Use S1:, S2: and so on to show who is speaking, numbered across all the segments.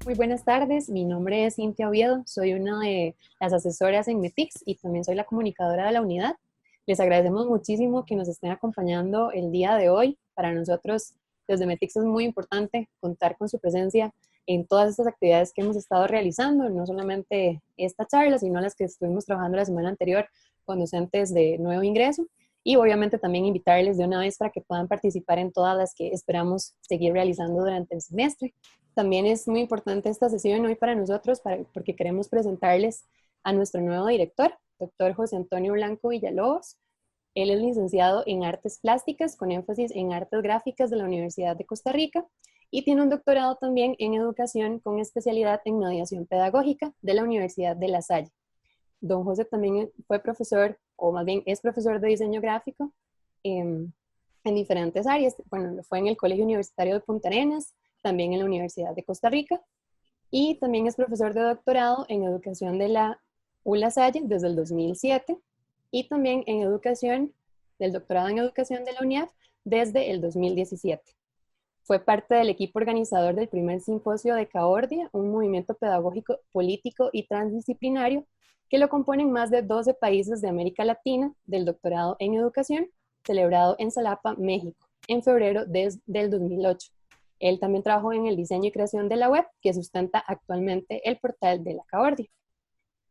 S1: Muy buenas tardes, mi nombre es Cintia Oviedo, soy una de las asesoras en Metix y también soy la comunicadora de la unidad. Les agradecemos muchísimo que nos estén acompañando el día de hoy. Para nosotros, desde Metix es muy importante contar con su presencia en todas estas actividades que hemos estado realizando, no solamente esta charla, sino las que estuvimos trabajando la semana anterior con docentes de nuevo ingreso. Y obviamente también invitarles de una vez para que puedan participar en todas las que esperamos seguir realizando durante el semestre. También es muy importante esta sesión hoy para nosotros porque queremos presentarles a nuestro nuevo director, doctor José Antonio Blanco Villalobos. Él es licenciado en Artes Plásticas con énfasis en Artes Gráficas de la Universidad de Costa Rica y tiene un doctorado también en Educación con especialidad en Mediación Pedagógica de la Universidad de La Salle. Don José también fue profesor, o más bien es profesor de diseño gráfico en diferentes áreas. Bueno, fue en el Colegio Universitario de Punta Arenas, también en la Universidad de Costa Rica, y también es profesor de doctorado en educación de la ULA Salle desde el 2007, y también en educación, del doctorado en educación de la UNIAF desde el 2017. Fue parte del equipo organizador del primer simposio de Caordia, un movimiento pedagógico, político y transdisciplinario que lo componen más de 12 países de América Latina del doctorado en educación, celebrado en Xalapa, México, en febrero del 2008. Él también trabajó en el diseño y creación de la web, que sustenta actualmente el portal de la Caordia.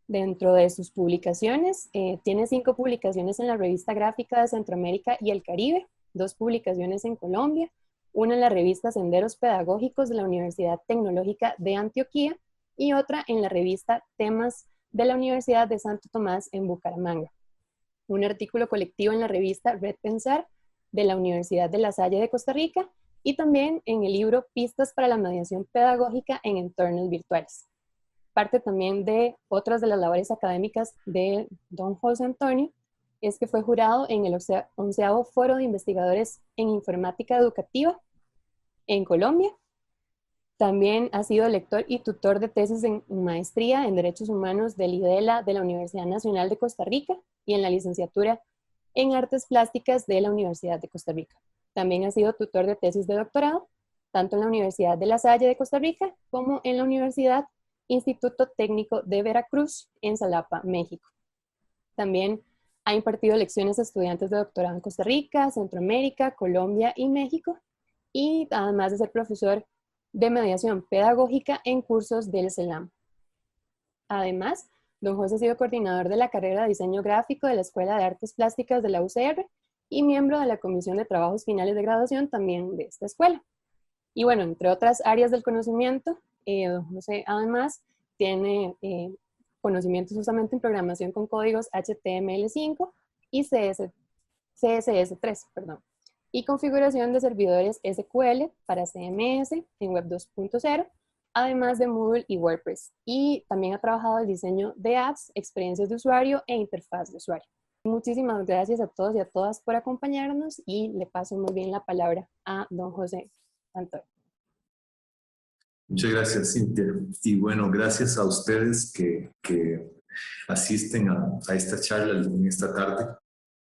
S1: Dentro de sus publicaciones, tiene 5 publicaciones en la revista gráfica de Centroamérica y el Caribe, 2 publicaciones en Colombia, una en la revista Senderos Pedagógicos de la Universidad Tecnológica de Antioquia y otra en la revista Temas de la Universidad de Santo Tomás en Bucaramanga. Un artículo colectivo en la revista Red Pensar de la Universidad de La Salle de Costa Rica y también en el libro Pistas para la Mediación Pedagógica en Entornos Virtuales. Parte también de otras de las labores académicas de don José Antonio es que fue jurado en el 11º Foro de Investigadores en Informática Educativa en Colombia. También ha sido lector y tutor de tesis en maestría en Derechos Humanos del IDELA de la Universidad Nacional de Costa Rica y en la licenciatura en Artes Plásticas de la Universidad de Costa Rica. También ha sido tutor de tesis de doctorado, tanto en la Universidad de La Salle de Costa Rica como en la Universidad Instituto Técnico de Veracruz en Xalapa, México. También ha impartido lecciones a estudiantes de doctorado en Costa Rica, Centroamérica, Colombia y México, y además de ser profesor de mediación pedagógica en cursos del CELAM. Además, don José ha sido coordinador de la carrera de diseño gráfico de la Escuela de Artes Plásticas de la UCR y miembro de la Comisión de Trabajos Finales de Graduación también de esta escuela. Y bueno, entre otras áreas del conocimiento, don José además tiene conocimientos justamente en programación con códigos HTML5 y CSS3, y configuración de servidores SQL para CMS en Web 2.0, además de Moodle y WordPress. Y también ha trabajado el diseño de apps, experiencias de usuario e interfaz de usuario. Muchísimas gracias a todos y a todas por acompañarnos y le paso muy bien la palabra a don José Antonio.
S2: Muchas gracias, Cintia. Y bueno, gracias a ustedes que asisten a esta charla en esta tarde.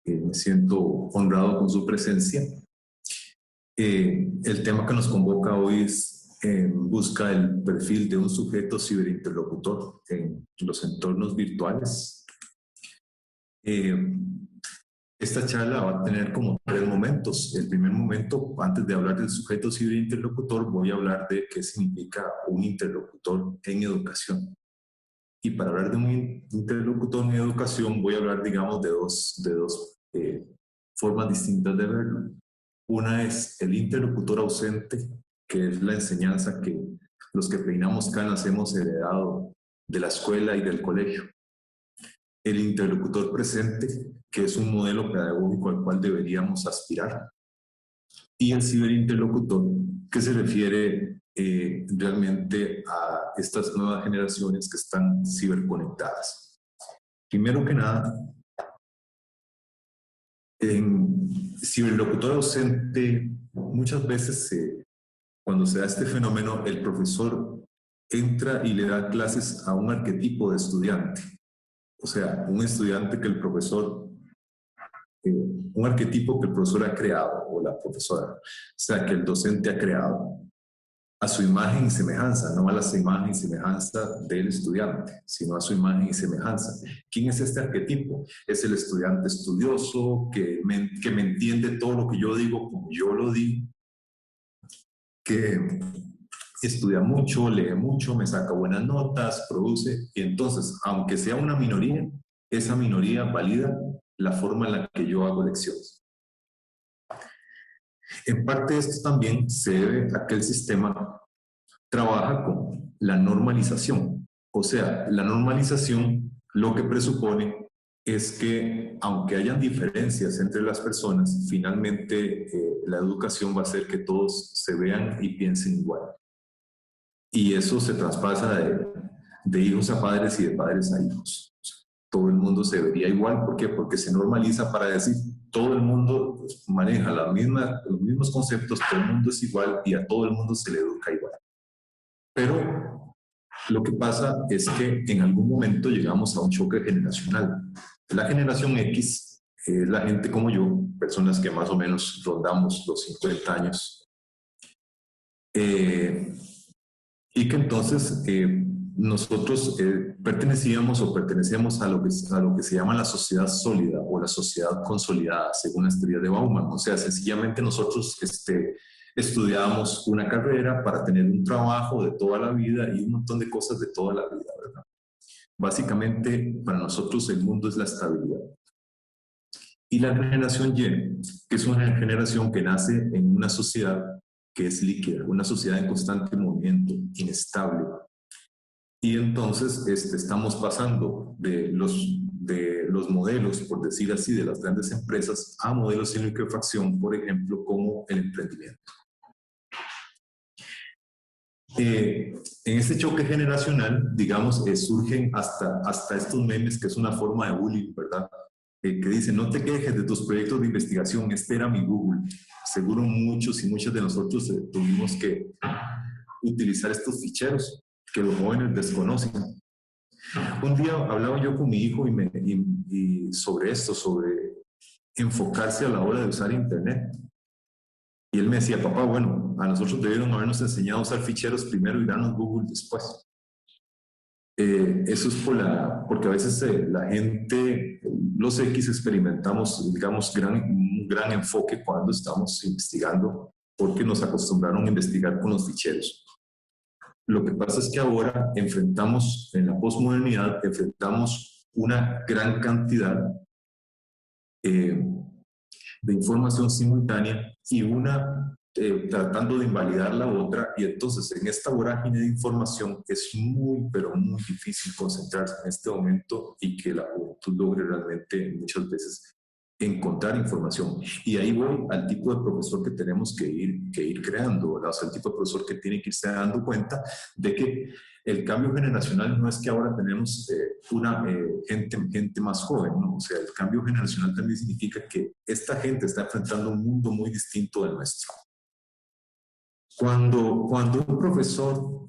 S2: Me siento honrado con su presencia. El tema que nos convoca hoy es busca el perfil de un sujeto ciberinterlocutor en los entornos virtuales. Esta charla va a tener como 3 momentos. El primer momento, antes de hablar del sujeto ciberinterlocutor, voy a hablar de qué significa un interlocutor en educación. Y para hablar de un interlocutor en educación, voy a hablar, digamos, de dos formas distintas de verlo. Una es el interlocutor ausente, que es la enseñanza que los que peinamos canas hemos heredado de la escuela y del colegio. El interlocutor presente, que es un modelo pedagógico al cual deberíamos aspirar. Y el ciberinterlocutor, que se refiere realmente a estas nuevas generaciones que están ciberconectadas. Primero que nada, en ciberlocutor ausente, muchas veces cuando se da este fenómeno, el profesor entra y le da clases a un arquetipo de estudiante. O sea, un estudiante que el profesor, un arquetipo que el profesor ha creado, o la profesora, o sea, que el docente ha creado. a su imagen y semejanza, no a la imagen y semejanza del estudiante, sino a su imagen y semejanza. ¿Quién es este arquetipo? Es el estudiante estudioso, que me entiende todo lo que yo digo como yo lo digo, que estudia mucho, lee mucho, me saca buenas notas, produce, y entonces, aunque sea una minoría, esa minoría valida la forma en la que yo hago lecciones. En parte esto también se debe a que el sistema trabaja con la normalización. O sea, la normalización lo que presupone es que, aunque hayan diferencias entre las personas, finalmente la educación va a hacer que todos se vean y piensen igual. Y eso se traspasa de hijos a padres y de padres a hijos. Todo el mundo se vería igual. ¿Por qué? Porque se normaliza para decir, todo el mundo pues, maneja los mismos conceptos, todo el mundo es igual y a todo el mundo se le educa igual. Pero lo que pasa es que en algún momento llegamos a un choque generacional. La generación X es la gente como yo, personas que más o menos rondamos los 50 años, y que entonces nosotros pertenecíamos a lo que se llama la sociedad sólida o la sociedad consolidada, según las teorías de Bauman. O sea, sencillamente nosotros estudiábamos una carrera para tener un trabajo de toda la vida y un montón de cosas de toda la vida, ¿verdad? Básicamente, para nosotros el mundo es la estabilidad. Y la generación Y, que es una generación que nace en una sociedad que es líquida, una sociedad en constante movimiento, inestable. Y entonces estamos pasando de los modelos, por decir así, de las grandes empresas a modelos en liquefacción, por ejemplo, como el emprendimiento. En este choque generacional, digamos, surgen hasta estos memes, que es una forma de bullying, ¿verdad? Que dicen, no te quejes de tus proyectos de investigación, este era mi Google. Seguro muchos y muchas de nosotros tuvimos que utilizar estos ficheros que los jóvenes desconocen. Un día hablaba yo con mi hijo y sobre esto, sobre enfocarse a la hora de usar Internet. Y él me decía, papá, bueno, a nosotros debieron habernos enseñado a usar ficheros primero y darnos Google después. Eso es porque a veces la gente, los X experimentamos, digamos, un gran enfoque cuando estamos investigando, porque nos acostumbraron a investigar con los ficheros. Lo que pasa es que ahora en la posmodernidad, enfrentamos una gran cantidad de información simultánea y una tratando de invalidar la otra, y entonces en esta vorágine de información es muy, pero muy difícil concentrarse en este momento y que la juventud logre realmente muchas veces encontrar información. Y ahí voy al tipo de profesor que tenemos que ir creando, ¿verdad? O sea, el tipo de profesor que tiene que irse dando cuenta de que el cambio generacional no es que ahora tenemos gente más joven, ¿no? O sea, el cambio generacional también significa que esta gente está enfrentando un mundo muy distinto del nuestro. Cuando un profesor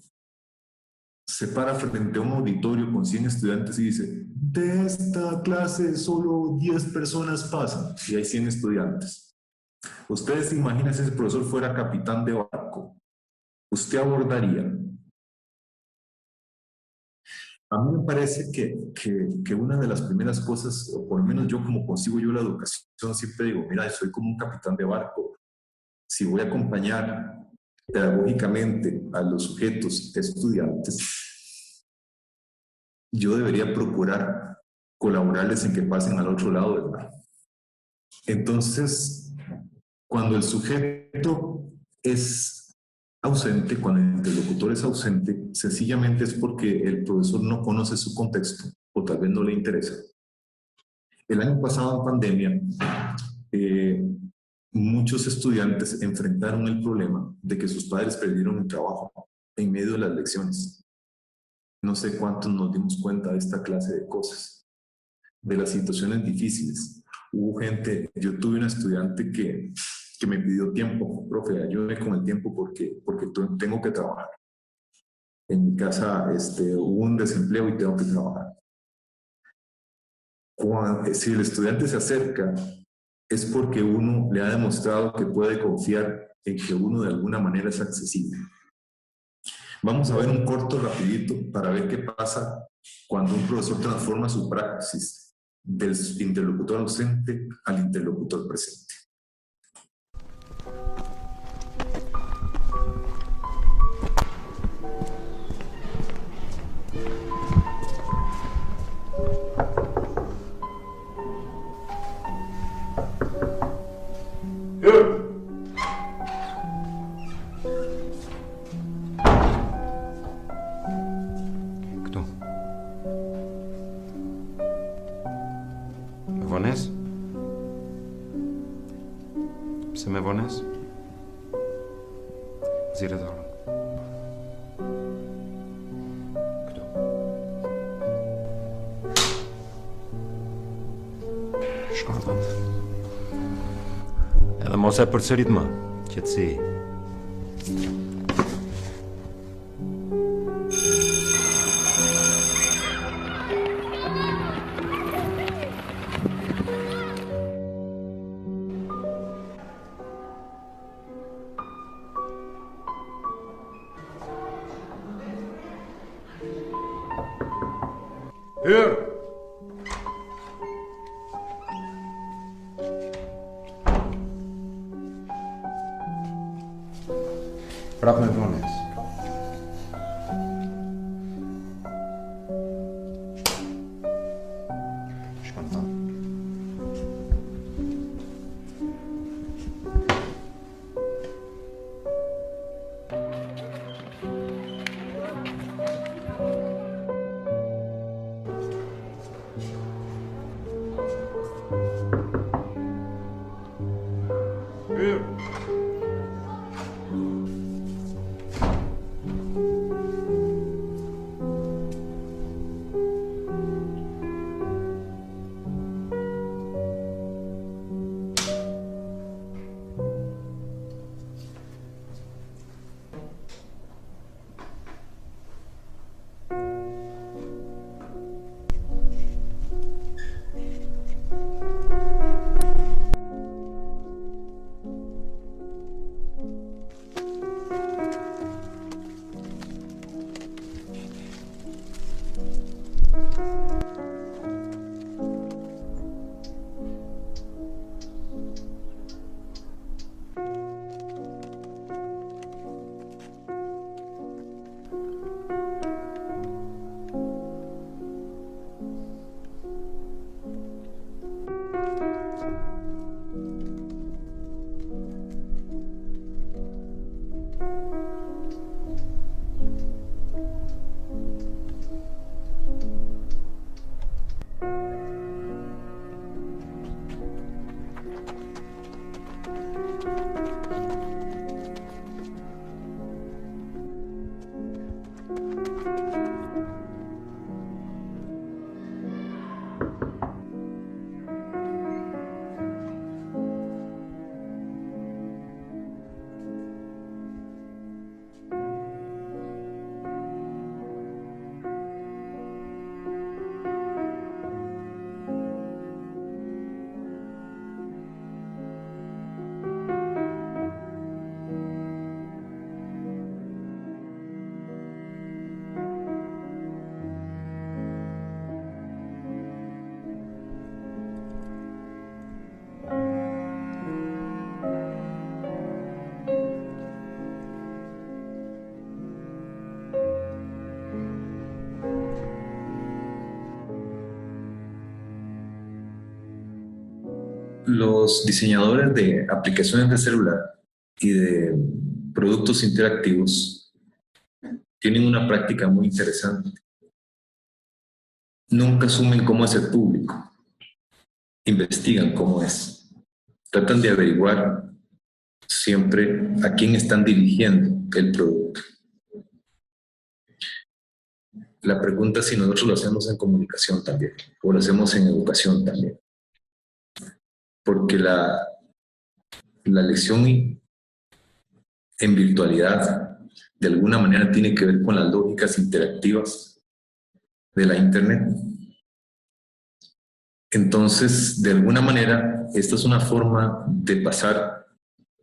S2: se para frente a un auditorio con 100 estudiantes y dice, de esta clase solo 10 personas pasan y hay 100 estudiantes. Ustedes se imaginan si ese profesor fuera capitán de barco. ¿Usted abordaría? A mí me parece que una de las primeras cosas, o por lo menos yo como consigo yo la educación, siempre digo, mira, soy como un capitán de barco. Si voy a acompañar pedagógicamente a los sujetos estudiantes, yo debería procurar colaborarles en que pasen al otro lado del mar. Entonces, cuando el sujeto es ausente, cuando el interlocutor es ausente, sencillamente es porque el profesor no conoce su contexto o tal vez no le interesa. El año pasado en pandemia, muchos estudiantes enfrentaron el problema de que sus padres perdieron el trabajo en medio de las lecciones. No sé cuántos nos dimos cuenta de esta clase de cosas, de las situaciones difíciles. Hubo gente, yo tuve una estudiante que me pidió tiempo, profe, ayúdeme con el tiempo porque tengo que trabajar. En mi casa hubo un desempleo y tengo que trabajar. Si el estudiante se acerca, es porque uno le ha demostrado que puede confiar en que uno de alguna manera es accesible. Vamos a ver un corto rapidito para ver qué pasa cuando un profesor transforma su praxis del interlocutor ausente al interlocutor presente.
S3: Vones? Se me vones? Zire doğru. Kdo? Shkardam. Edhe mos e përsërit më. Qetësi. Hyr! Prap me vones. Shkon ta. Hyr!
S2: Los diseñadores de aplicaciones de celular y de productos interactivos tienen una práctica muy interesante. Nunca asumen cómo es el público, investigan cómo es. Tratan de averiguar siempre a quién están dirigiendo el producto. La pregunta es si nosotros lo hacemos en comunicación también, o lo hacemos en educación también. Porque la lección en virtualidad de alguna manera tiene que ver con las lógicas interactivas de la Internet. Entonces, de alguna manera, esta es una forma de pasar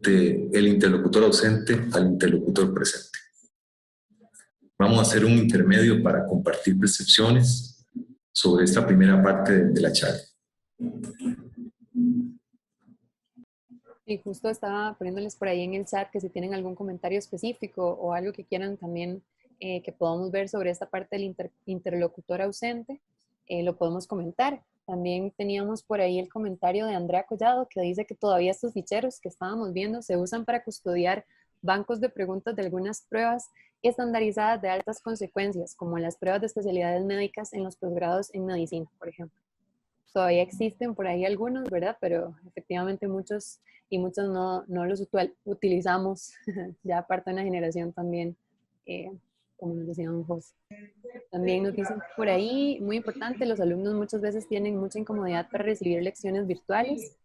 S2: del interlocutor ausente al interlocutor presente. Vamos a hacer un intermedio para compartir percepciones sobre esta primera parte de la charla.
S1: Y justo estaba poniéndoles por ahí en el chat que si tienen algún comentario específico o algo que quieran también que podamos ver sobre esta parte del interlocutor ausente, lo podemos comentar. También teníamos por ahí el comentario de Andrea Collado que dice que todavía estos ficheros que estábamos viendo se usan para custodiar bancos de preguntas de algunas pruebas estandarizadas de altas consecuencias, como las pruebas de especialidades médicas en los posgrados en medicina, por ejemplo. Todavía existen por ahí algunos, ¿verdad? Pero efectivamente muchos y muchos no los utilizamos, ya parte de una generación también, como nos decía don José. También nos dicen por ahí, muy importante, los alumnos muchas veces tienen mucha incomodidad para recibir lecciones virtuales.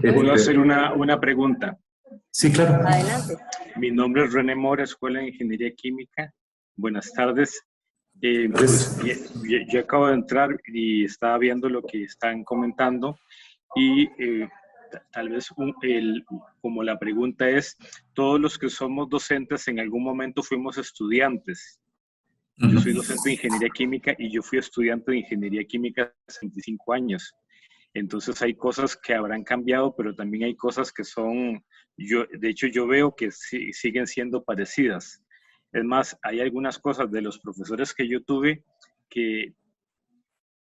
S4: ¿Puedo hacer una pregunta?
S2: Sí, claro.
S1: Adelante.
S4: Mi nombre es René Mora, Escuela de Ingeniería Química. Buenas tardes. Pues, yo acabo de entrar y estaba viendo lo que están comentando y tal vez como la pregunta es, todos los que somos docentes en algún momento fuimos estudiantes. Yo soy docente de Ingeniería Química y yo fui estudiante de Ingeniería Química hace 25 años. Entonces hay cosas que habrán cambiado, pero también hay cosas que son, de hecho yo veo que siguen siendo parecidas. Es más, hay algunas cosas de los profesores que yo tuve que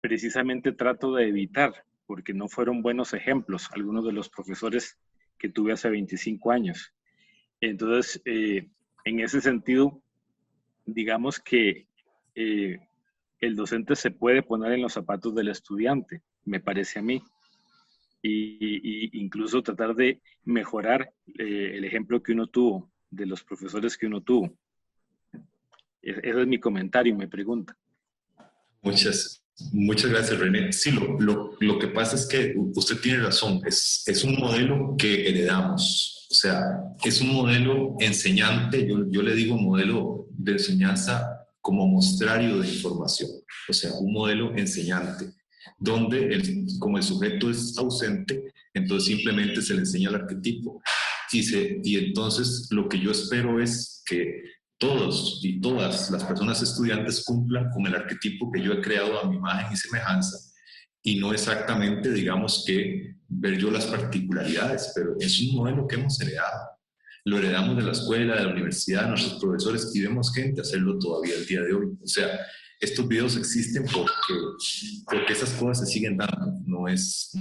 S4: precisamente trato de evitar, porque no fueron buenos ejemplos, algunos de los profesores que tuve hace 25 años. Entonces, en ese sentido, digamos que el docente se puede poner en los zapatos del estudiante, me parece a mí, y incluso tratar de mejorar el ejemplo que uno tuvo, de los profesores que uno tuvo. Ese es mi comentario, me pregunta.
S2: Muchas gracias, René. Sí, lo que pasa es que usted tiene razón, es un modelo que heredamos, o sea, es un modelo enseñante, yo le digo modelo de enseñanza como mostrario de información, o sea, un modelo enseñante, donde como el sujeto es ausente, entonces simplemente se le enseña el arquetipo. Y entonces lo que yo espero es que todos y todas las personas estudiantes cumplan con el arquetipo que yo he creado a mi imagen y semejanza, y no exactamente, digamos, que ver yo las particularidades, pero es un modelo que hemos heredado. Lo heredamos de la escuela, de la universidad, de nuestros profesores, y vemos gente hacerlo todavía el día de hoy. O sea, estos videos existen porque esas cosas se siguen dando, no es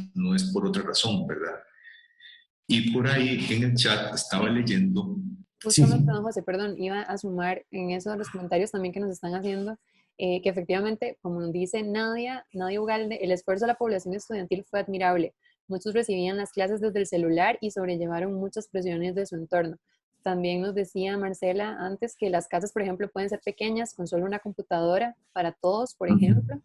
S2: por otra razón, ¿verdad? Y por ahí en el chat estaba leyendo...
S1: Justamente, don José, perdón, iba a sumar en eso de los comentarios también que nos están haciendo, que efectivamente, como nos dice Nadia Ugalde, el esfuerzo de la población estudiantil fue admirable. Muchos recibían las clases desde el celular y sobrellevaron muchas presiones de su entorno. También nos decía Marcela antes que las casas, por ejemplo, pueden ser pequeñas con solo una computadora para todos, por ejemplo.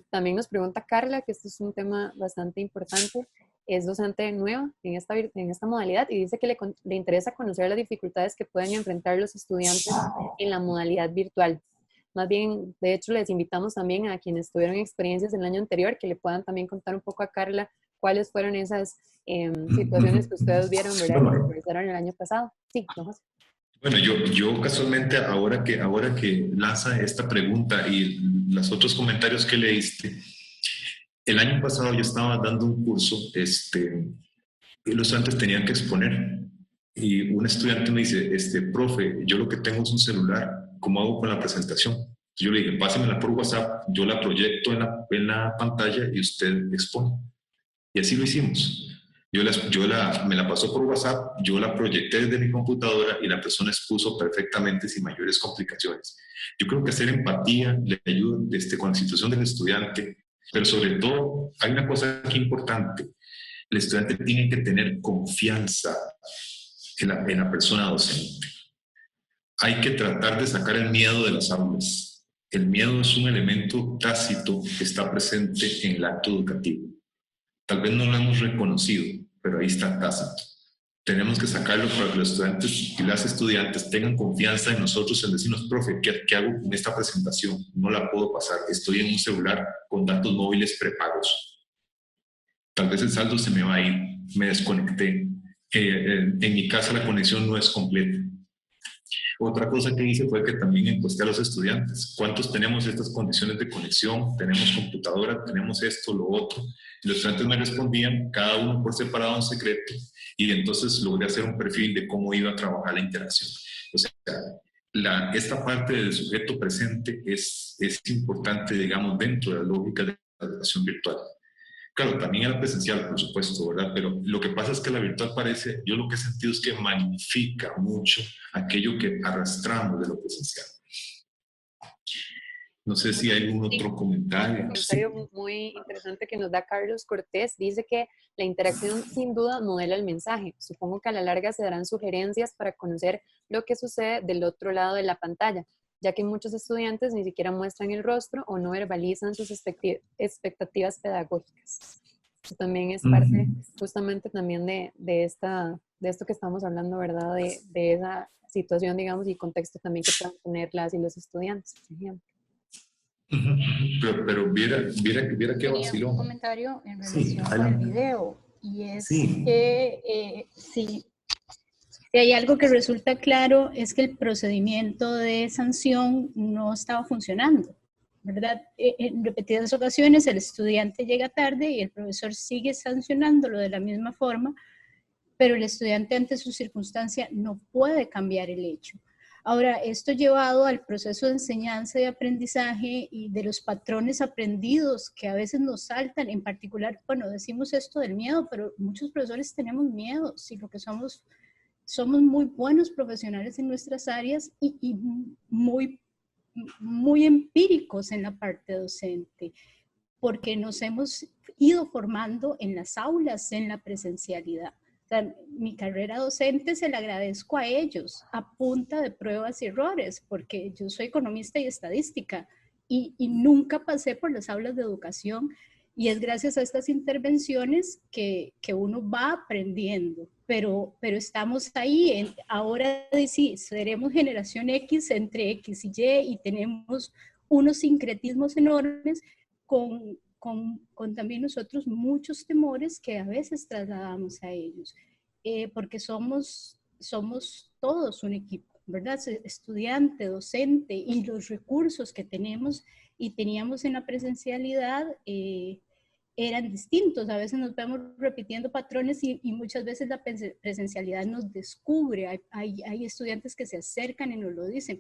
S1: También nos pregunta Carla, que esto es un tema bastante importante, es docente nueva en esta modalidad y dice que le interesa conocer las dificultades que pueden enfrentar los estudiantes en la modalidad virtual. Más bien, de hecho, les invitamos también a quienes tuvieron experiencias el año anterior que le puedan también contar un poco a Carla cuáles fueron esas situaciones que ustedes vieron, ¿verdad? Que realizaron el año pasado. Sí, no, José.
S2: Bueno, yo casualmente ahora que lanza esta pregunta y los otros comentarios que leíste, el año pasado yo estaba dando un curso y los estudiantes tenían que exponer. Y un estudiante me dice, profe, yo lo que tengo es un celular, ¿cómo hago con la presentación? Yo le dije, pásemela por WhatsApp, yo la proyecto en la pantalla y usted expone. Y así lo hicimos. Me la pasó por WhatsApp, yo la proyecté desde mi computadora y la persona expuso perfectamente sin mayores complicaciones. Yo creo que hacer empatía le ayuda con la situación del estudiante, pero sobre todo hay una cosa aquí importante. El estudiante tiene que tener confianza en la persona docente. Hay que tratar de sacar el miedo de las aulas. El miedo es un elemento tácito que está presente en el acto educativo. Tal vez no lo hemos reconocido, pero ahí está tácito. Tenemos que sacarlo para que los estudiantes y las estudiantes tengan confianza en nosotros, en decirnos, profe, ¿qué hago con esta presentación? No la puedo pasar, estoy en un celular con datos móviles prepagos. Tal vez el saldo se me va a ir, me desconecté. En mi casa la conexión no es completa. Otra cosa que hice fue que también encuesté a los estudiantes. ¿Cuántos tenemos estas condiciones de conexión? ¿Tenemos computadora? ¿Tenemos esto, lo otro? Y los estudiantes me respondían, cada uno por separado en secreto, y entonces logré hacer un perfil de cómo iba a trabajar la interacción. O sea, esta parte del sujeto presente es importante, digamos, dentro de la lógica de la educación virtual. Claro, también era presencial, por supuesto, ¿verdad? Pero lo que pasa es que la virtual parece, yo lo que he sentido es que magnifica mucho aquello que arrastramos de lo presencial. No sé si hay algún otro comentario.
S1: Un comentario muy interesante que nos da Carlos Cortés. Dice que la interacción sin duda modela el mensaje. Supongo que a la larga se darán sugerencias para conocer lo que sucede del otro lado de la pantalla, ya que muchos estudiantes ni siquiera muestran el rostro o no verbalizan sus expectativas pedagógicas. Eso también es parte justamente también de esto que estamos hablando, ¿verdad? De esa situación, digamos, y contexto también que puedan tener las y los estudiantes, por ejemplo.
S2: Pero viera qué
S5: Tenía
S2: vacilón.
S5: un comentario en relación con el video, y es que si hay algo que resulta claro es que el procedimiento de sanción no estaba funcionando, ¿verdad? En repetidas ocasiones el estudiante llega tarde y el profesor sigue sancionándolo de la misma forma, pero el estudiante ante su circunstancia no puede cambiar el hecho. Ahora, esto llevado al proceso de enseñanza y aprendizaje y de los patrones aprendidos que a veces nos saltan, en particular, bueno, decimos esto del miedo, pero muchos profesores tenemos miedo, si lo que somos muy buenos profesionales en nuestras áreas y muy empíricos en la parte docente, porque nos hemos ido formando en las aulas, en la presencialidad. O sea, mi carrera docente se la agradezco a ellos, a punta de pruebas y errores, porque yo soy economista y estadística y nunca pasé por las aulas de educación, y es gracias a estas intervenciones que uno va aprendiendo, pero estamos ahí, ahora sí, seremos generación X entre X y Y tenemos unos sincretismos enormes con también nosotros muchos temores que a veces trasladamos a ellos, porque somos todos un equipo, ¿verdad? Estudiante, docente, y los recursos que tenemos y teníamos en la presencialidad eran distintos. A veces nos vemos repitiendo patrones y muchas veces la presencialidad nos descubre. Hay estudiantes que se acercan y nos lo dicen.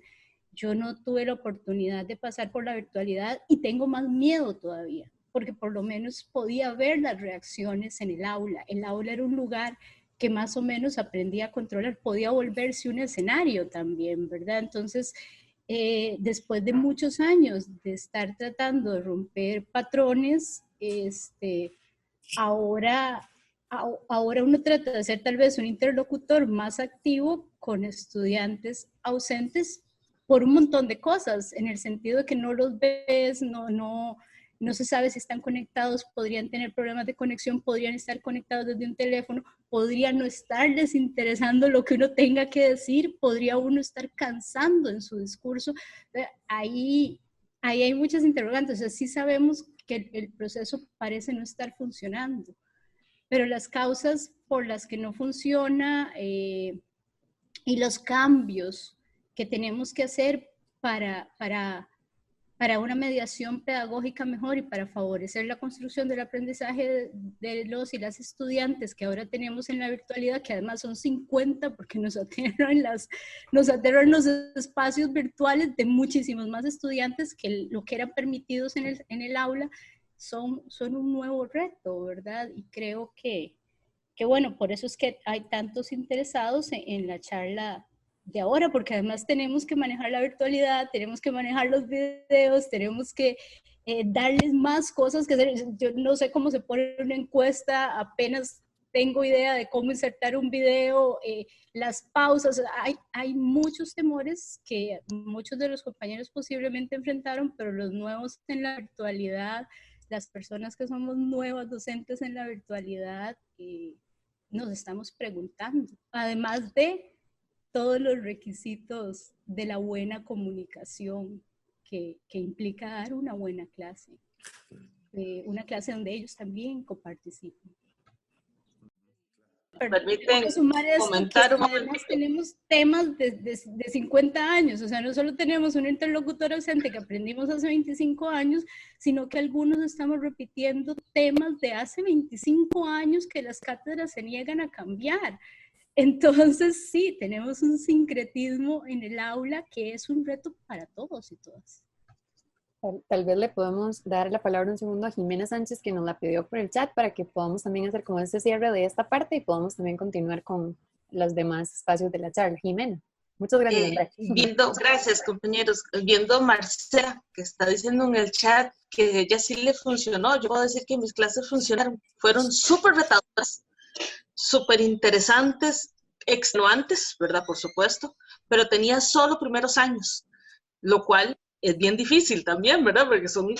S5: Yo no tuve la oportunidad de pasar por la virtualidad y tengo más miedo todavía, porque por lo menos podía ver las reacciones en el aula. El aula era un lugar que más o menos aprendía a controlar, podía volverse un escenario también, ¿verdad? Entonces, después de muchos años de estar tratando de romper patrones, ahora uno trata de ser tal vez un interlocutor más activo con estudiantes ausentes por un montón de cosas, en el sentido de que no los ves, no se sabe si están conectados, podrían tener problemas de conexión, podrían estar conectados desde un teléfono, podría no estarles interesando lo que uno tenga que decir, podría uno estar cansando en su discurso. Ahí hay muchas interrogantes. O sea, sí sabemos que el proceso parece no estar funcionando, pero las causas por las que no funciona y los cambios que tenemos que hacer para una mediación pedagógica mejor y para favorecer la construcción del aprendizaje de los y las estudiantes que ahora tenemos en la virtualidad, que además son 50 porque nos aterran los espacios virtuales de muchísimos más estudiantes que lo que eran permitidos en el aula, son un nuevo reto, ¿verdad? Y creo que bueno, por eso es que hay tantos interesados en la charla de ahora, porque además tenemos que manejar la virtualidad, tenemos que manejar los videos, tenemos que darles más cosas que hacer. Yo no sé cómo se pone una encuesta, apenas tengo idea de cómo insertar un video, las pausas. Hay muchos temores que muchos de los compañeros posiblemente enfrentaron, pero los nuevos en la virtualidad, las personas que somos nuevas docentes en la virtualidad, nos estamos preguntando, además de todos los requisitos de la buena comunicación que implica dar una buena clase, una clase donde ellos también coparticipan.
S6: permiten
S5: sumar esto,
S6: comentar
S5: que
S6: un momento.
S5: además tenemos temas de 50 años, o sea, no solo tenemos un interlocutor ausente que aprendimos hace 25 años, sino que algunos estamos repitiendo temas de hace 25 años que las cátedras se niegan a cambiar. Entonces, sí, tenemos un sincretismo en el aula que es un reto para todos y todas.
S1: Tal vez le podemos dar la palabra un segundo a Jimena Sánchez, que nos la pidió por el chat, para que podamos también hacer como este cierre de esta parte y podamos también continuar con los demás espacios de la charla. Jimena, muchas gracias.
S6: Gracias, compañeros. Viendo a Marcela, que está diciendo en el chat que ella sí le funcionó, yo puedo decir que mis clases funcionaron. Fueron súper retadoras, súper interesantes, extenuantes, ¿verdad? Por supuesto, pero tenía solo primeros años, lo cual es bien difícil también, ¿verdad? Porque son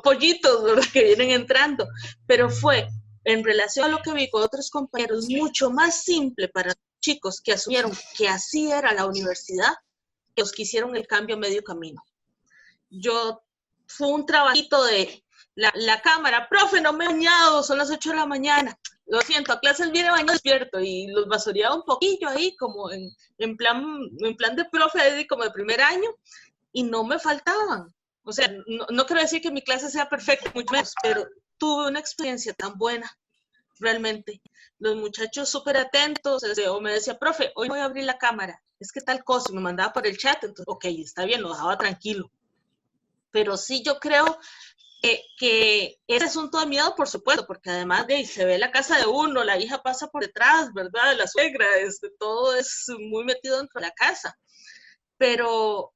S6: pollitos, ¿verdad? Que vienen entrando. Pero fue, en relación a lo que vi con otros compañeros, mucho más simple para los chicos que asumieron que así era la universidad, que los que hicieron el cambio a medio camino. Fue un trabajito de la cámara, profe, no me he bañado, son las 8 de la mañana. Lo siento, a clases viene bañado despierto, y los basureaba un poquillo ahí, como en plan de profe, como de primer año, y no me faltaban. O sea, no quiero decir que mi clase sea perfecta, mucho menos, pero tuve una experiencia tan buena, realmente. Los muchachos súper atentos, o me decía, profe, hoy voy a abrir la cámara, es que tal cosa, y me mandaba por el chat, entonces, ok, está bien, lo dejaba tranquilo. Pero sí, yo creo que ese asunto de miedo, por supuesto, porque además de ahí se ve la casa de uno, la hija pasa por detrás, ¿verdad? De la suegra, todo es muy metido dentro de la casa. Pero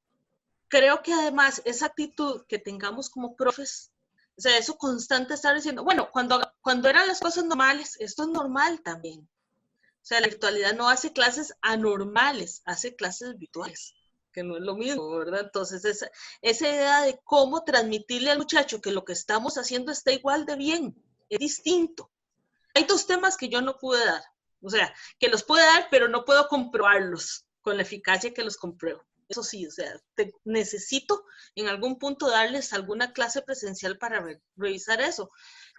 S6: creo que además esa actitud que tengamos como profes, o sea, eso constante estar diciendo, bueno, cuando eran las cosas normales, esto es normal también. O sea, la virtualidad no hace clases anormales, hace clases virtuales, que no es lo mismo, ¿verdad? Entonces, esa idea de cómo transmitirle al muchacho que lo que estamos haciendo está igual de bien, es distinto. Hay dos temas que yo no pude dar, o sea, que los puedo dar, pero no puedo comprobarlos con la eficacia que los compruebo. Eso sí, o sea, necesito en algún punto darles alguna clase presencial para revisar eso,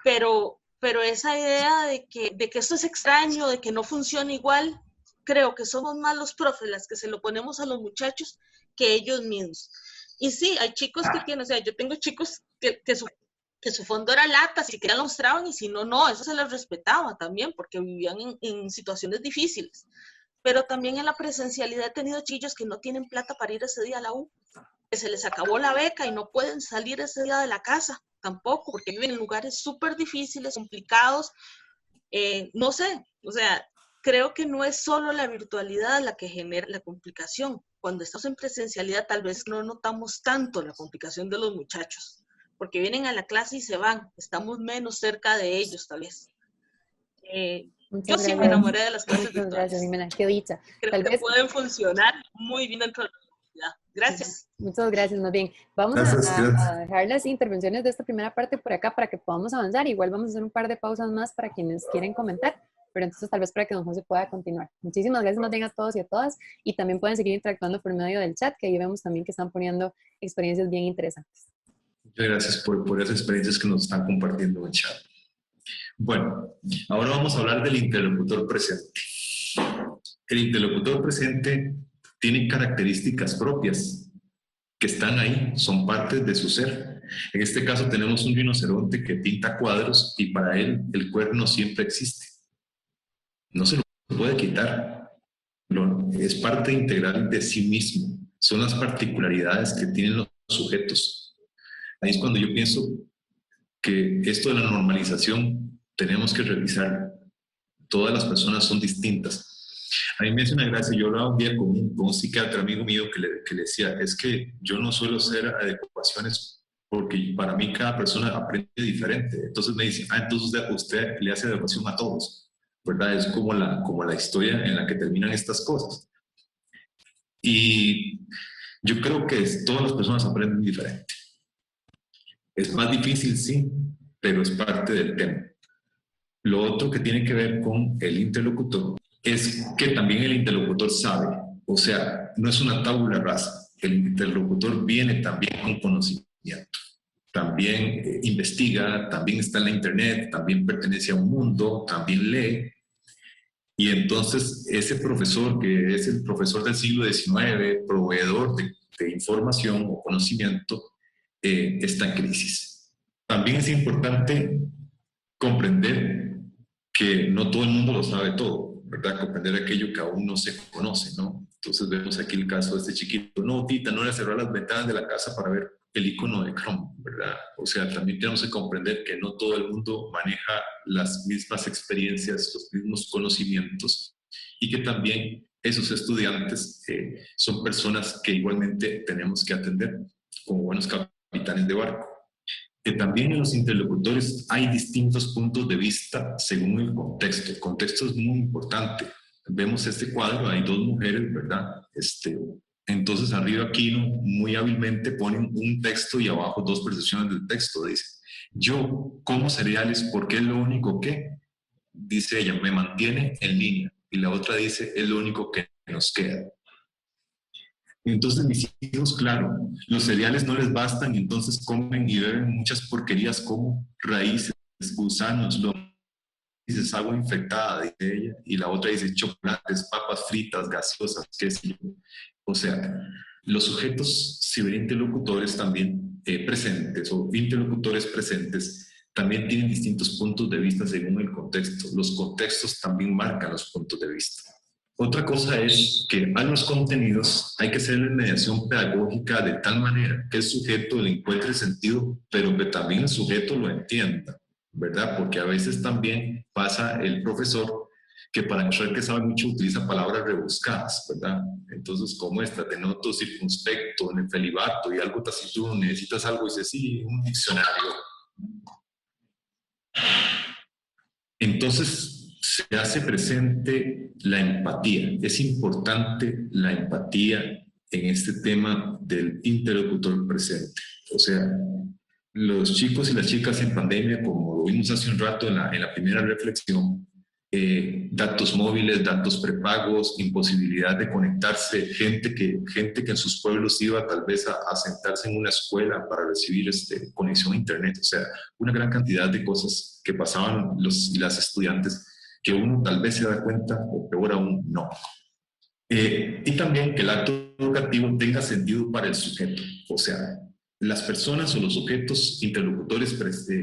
S6: pero esa idea de que esto es extraño, de que no funciona igual, creo que somos más los profes las que se lo ponemos a los muchachos que ellos mismos. Y sí, hay chicos que tienen, o sea, yo tengo chicos que su fondo era lata, si querían lo mostraban, y si no, no, eso se les respetaba también, porque vivían en situaciones difíciles. Pero también en la presencialidad he tenido chillos que no tienen plata para ir ese día a la U, que se les acabó la beca y no pueden salir ese día de la casa tampoco, porque viven en lugares súper difíciles, complicados, no sé, o sea, creo que no es solo la virtualidad la que genera la complicación. Cuando estamos en presencialidad tal vez no notamos tanto la complicación de los muchachos, porque vienen a la clase y se van, estamos menos cerca de ellos tal vez. Yo sí me enamoré de las clases virtuales.
S1: Gracias, Jimena, qué dicha.
S6: Creo que pueden funcionar muy bien dentro de la universidad. Gracias.
S1: Muchas gracias, más bien. Vamos a dejar las intervenciones de esta primera parte por acá para que podamos avanzar. Igual vamos a hacer un par de pausas más para quienes quieren comentar, pero entonces tal vez para que don José pueda continuar. Muchísimas gracias más bien a todos y a todas, y también pueden seguir interactuando por medio del chat, que ahí vemos también que están poniendo experiencias bien interesantes.
S2: Muchas gracias por esas experiencias que nos están compartiendo en el chat. Bueno, ahora vamos a hablar del interlocutor presente. El interlocutor presente tiene características propias que están ahí, son partes de su ser. En este caso tenemos un rinoceronte que pinta cuadros y para él el cuerno siempre existe. No se lo puede quitar. Es parte integral de sí mismo. Son las particularidades que tienen los sujetos. Ahí es cuando yo pienso que esto de la normalización tenemos que revisar. Todas las personas son distintas. A mí me hace una gracia, yo hablaba un día con un psiquiatra amigo mío que le decía, es que yo no suelo hacer adecuaciones porque para mí cada persona aprende diferente. Entonces me dice, entonces usted le hace adecuación a todos, ¿verdad? Es como la historia en la que terminan estas cosas. Y yo creo que todas las personas aprenden diferente. Es más difícil, sí, pero es parte del tema. Lo otro que tiene que ver con el interlocutor es que también el interlocutor sabe, o sea, no es una tabula rasa. El interlocutor viene también con conocimiento, también investiga, también está en la internet, también pertenece a un mundo, también lee. Y entonces ese profesor, que es el profesor del siglo XIX, proveedor de información o conocimiento, está en crisis. También es importante comprender que no todo el mundo lo sabe todo, ¿verdad? Comprender aquello que aún no se conoce, ¿no? Entonces vemos aquí el caso de este chiquito. No, tita, no era cerrar las ventanas de la casa para ver el icono de Chrome, ¿verdad? O sea, también tenemos que comprender que no todo el mundo maneja las mismas experiencias, los mismos conocimientos, y que también esos estudiantes son personas que igualmente tenemos que atender como buenos capitanes de barco. Que también en los interlocutores hay distintos puntos de vista según el contexto. El contexto es muy importante. Vemos este cuadro, hay dos mujeres, ¿verdad? Entonces arriba aquí muy hábilmente ponen un texto y abajo dos percepciones del texto. Dice, yo como cereales porque es lo único que, dice ella, me mantiene en línea. Y la otra dice, es lo único que nos queda. Entonces mis hijos, claro, los cereales no les bastan y entonces comen y beben muchas porquerías como raíces, gusanos, dices agua infectada, dice ella, y la otra dice chocolates, papas fritas, gaseosas, qué sé yo. O sea, los sujetos ciberinterlocutores también presentes o interlocutores presentes también tienen distintos puntos de vista según el contexto. Los contextos también marcan los puntos de vista. Otra cosa es que a los contenidos hay que hacer la mediación pedagógica de tal manera que el sujeto le encuentre sentido, pero que también el sujeto lo entienda, ¿verdad? Porque a veces también pasa el profesor que para mostrar que sabe mucho utiliza palabras rebuscadas, ¿verdad? Entonces, como esta, de noto circunspecto, nefelibato y algo taciturno, necesitas algo, y dice, sí, un diccionario. Entonces, se hace presente la empatía. Es importante la empatía en este tema del interlocutor presente. O sea, los chicos y las chicas en pandemia, como lo vimos hace un rato en la primera reflexión, datos móviles, datos prepagos, imposibilidad de conectarse, gente que en sus pueblos iba tal vez a sentarse en una escuela para recibir conexión a internet, o sea, una gran cantidad de cosas que pasaban los y las estudiantes que uno tal vez se da cuenta o peor aún no. Y también que el acto educativo tenga sentido para el sujeto, o sea, las personas o los sujetos interlocutores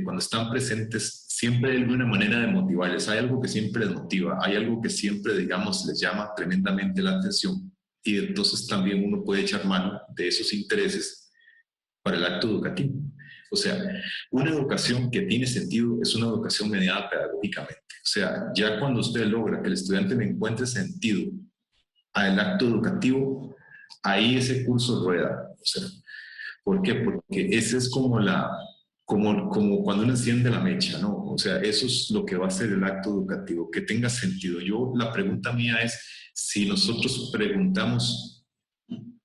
S2: cuando están presentes siempre hay alguna manera de motivarles, hay algo que siempre les motiva, hay algo que siempre, digamos, les llama tremendamente la atención y entonces también uno puede echar mano de esos intereses para el acto educativo. O sea, una educación que tiene sentido es una educación mediada pedagógicamente. O sea, ya cuando usted logra que el estudiante le encuentre sentido al acto educativo, ahí ese curso rueda. O sea, ¿por qué? Porque ese es como cuando uno enciende la mecha, ¿no? O sea, eso es lo que va a ser el acto educativo, que tenga sentido. La pregunta mía es, si nosotros preguntamos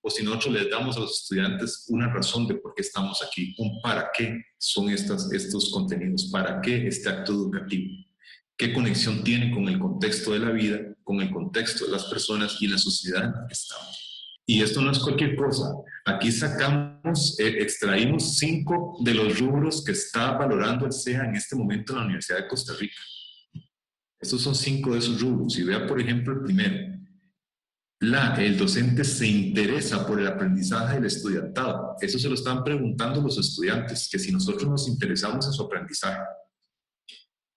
S2: o si nosotros les damos a los estudiantes una razón de por qué estamos aquí, un para qué son estos contenidos, para qué este acto educativo, qué conexión tiene con el contexto de la vida, con el contexto de las personas y la sociedad en la que estamos. Y esto no es cualquier cosa. Aquí extraímos 5 de los rubros que está valorando el CEA en este momento en la Universidad de Costa Rica. Estos son 5 de esos rubros. Y vea, por ejemplo, el primero. El docente se interesa por el aprendizaje del estudiantado. Eso se lo están preguntando los estudiantes, que si nosotros nos interesamos en su aprendizaje.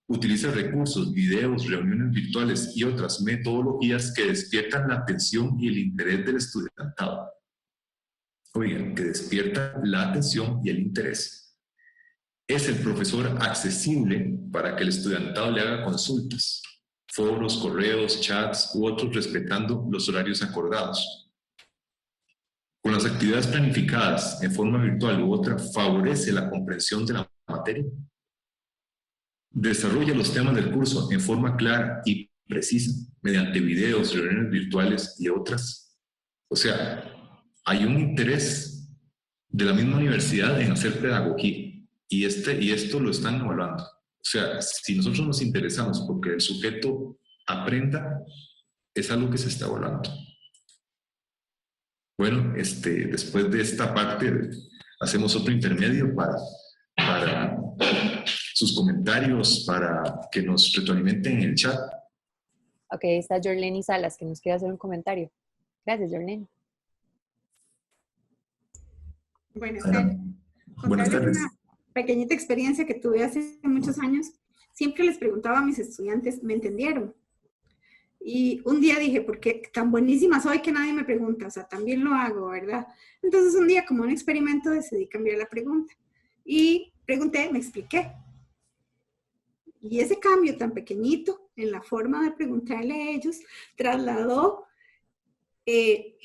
S2: Utiliza recursos, videos, reuniones virtuales y otras metodologías que despiertan la atención y el interés del estudiantado. Oigan, que despiertan la atención y el interés. Es el profesor accesible para que el estudiantado le haga consultas, foros, correos, chats u otros respetando los horarios acordados. Con las actividades planificadas en forma virtual u otra, favorece la comprensión de la materia. Desarrolla los temas del curso en forma clara y precisa, mediante videos, reuniones virtuales y otras. O sea, hay un interés de la misma universidad en hacer pedagogía y esto lo están evaluando. O sea, si nosotros nos interesamos porque el sujeto aprenda, es algo que se está evaluando. Bueno, después de esta parte hacemos otro intermedio para sus comentarios, para que nos retroalimenten en el chat.
S1: Ok, ahí está Jorleni Salas, que nos quiere hacer un comentario. Gracias, Jorleni.
S7: Buenas
S2: Ana,
S7: tardes.
S2: buenas
S7: Contarles
S2: tardes.
S7: una pequeñita experiencia que tuve hace muchos años. Siempre les preguntaba a mis estudiantes, ¿me entendieron? Y un día dije, porque tan buenísima soy que nadie me pregunta, o sea, también lo hago, ¿verdad? Entonces un día, como un experimento, decidí cambiar la pregunta. Y pregunté, me expliqué. Y ese cambio tan pequeñito en la forma de preguntarle a ellos trasladó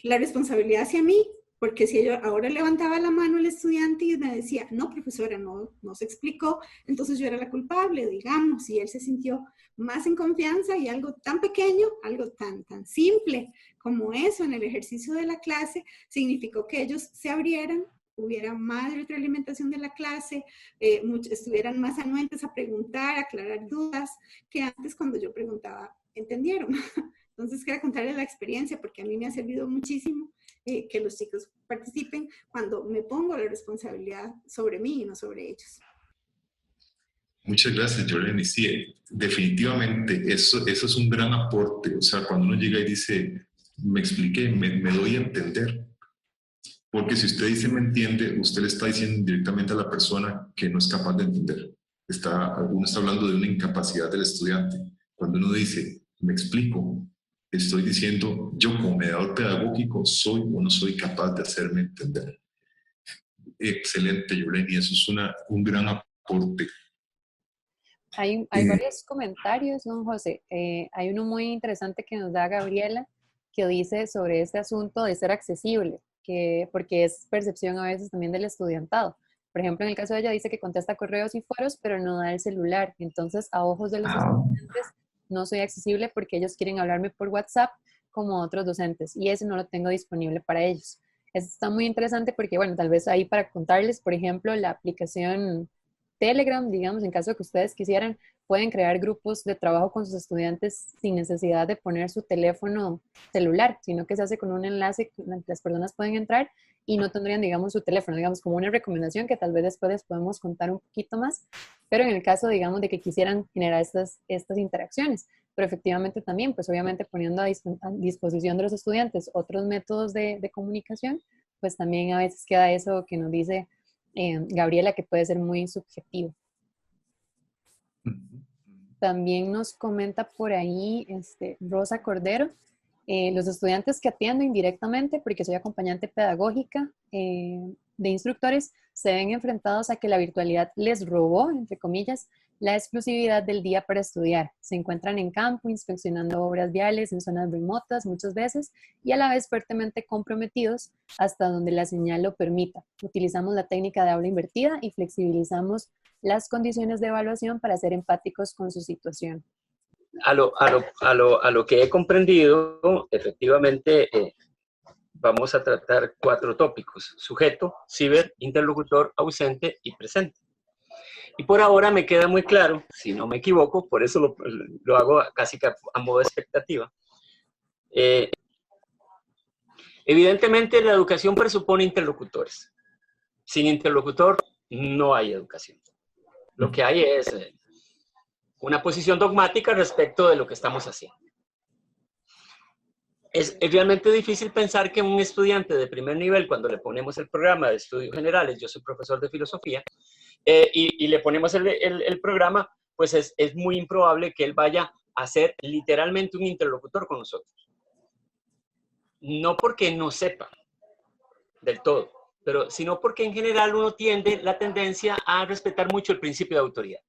S7: la responsabilidad hacia mí, porque si yo ahora levantaba la mano el estudiante y me decía, no, profesora, no se explicó, entonces yo era la culpable, digamos, y él se sintió más en confianza y algo tan pequeño, algo tan simple como eso en el ejercicio de la clase, significó que ellos se abrieran, hubiera más retroalimentación de la clase, estuvieran más anuentes a preguntar, a aclarar dudas, que antes cuando yo preguntaba, ¿entendieron? Entonces, quería contarles la experiencia porque a mí me ha servido muchísimo que los chicos participen cuando me pongo la responsabilidad sobre mí y no sobre ellos.
S2: Muchas gracias, Jorleni. Sí, definitivamente, eso es un gran aporte. O sea, cuando uno llega y dice, me expliqué, me doy a entender. Porque si usted dice me entiende, usted le está diciendo directamente a la persona que no es capaz de entender. Uno está hablando de una incapacidad del estudiante. Cuando uno dice, me explico, estoy diciendo, yo como mediador pedagógico soy o no soy capaz de hacerme entender. Excelente, Jorleni, eso es un gran aporte.
S1: Hay varios comentarios, don José. Hay uno muy interesante que nos da Gabriela, que dice sobre este asunto de ser accesible, porque es percepción a veces también del estudiantado. Por ejemplo, en el caso de ella dice que contesta correos y foros, pero no da el celular. Entonces, a ojos de los estudiantes, no soy accesible porque ellos quieren hablarme por WhatsApp como otros docentes, y ese no lo tengo disponible para ellos. Eso está muy interesante porque, bueno, tal vez ahí para contarles, por ejemplo, la aplicación Telegram, digamos, en caso de que ustedes quisieran, pueden crear grupos de trabajo con sus estudiantes sin necesidad de poner su teléfono celular, sino que se hace con un enlace que las personas pueden entrar y no tendrían, digamos, su teléfono, digamos, como una recomendación que tal vez después les podemos contar un poquito más, pero en el caso, digamos, de que quisieran generar estas interacciones, pero efectivamente también, pues obviamente poniendo a disposición de los estudiantes otros métodos de comunicación, pues también a veces queda eso que nos dice Gabriela, que puede ser muy subjetivo. También nos comenta por ahí Rosa Cordero, los estudiantes que atiendo indirectamente, porque soy acompañante pedagógica de instructores, se ven enfrentados a que la virtualidad les robó, entre comillas, la exclusividad del día para estudiar. Se encuentran en campo inspeccionando obras viales en zonas remotas muchas veces y a la vez fuertemente comprometidos hasta donde la señal lo permita. Utilizamos la técnica de aula invertida y flexibilizamos las condiciones de evaluación para ser empáticos con su situación.
S8: A lo que he comprendido, efectivamente, vamos a tratar 4 tópicos: sujeto, ciber, interlocutor, ausente y presente. Y por ahora me queda muy claro, si no me equivoco, por eso lo hago casi que a modo de expectativa. Evidentemente la educación presupone interlocutores. Sin interlocutor no hay educación. Lo que hay es una posición dogmática respecto de lo que estamos haciendo. Es realmente difícil pensar que un estudiante de primer nivel, cuando le ponemos el programa de estudios generales, yo soy profesor de filosofía, y le ponemos el programa, pues es muy improbable que él vaya a ser literalmente un interlocutor con nosotros. No porque no sepa del todo, pero sino porque en general uno tiende la tendencia a respetar mucho el principio de autoridad.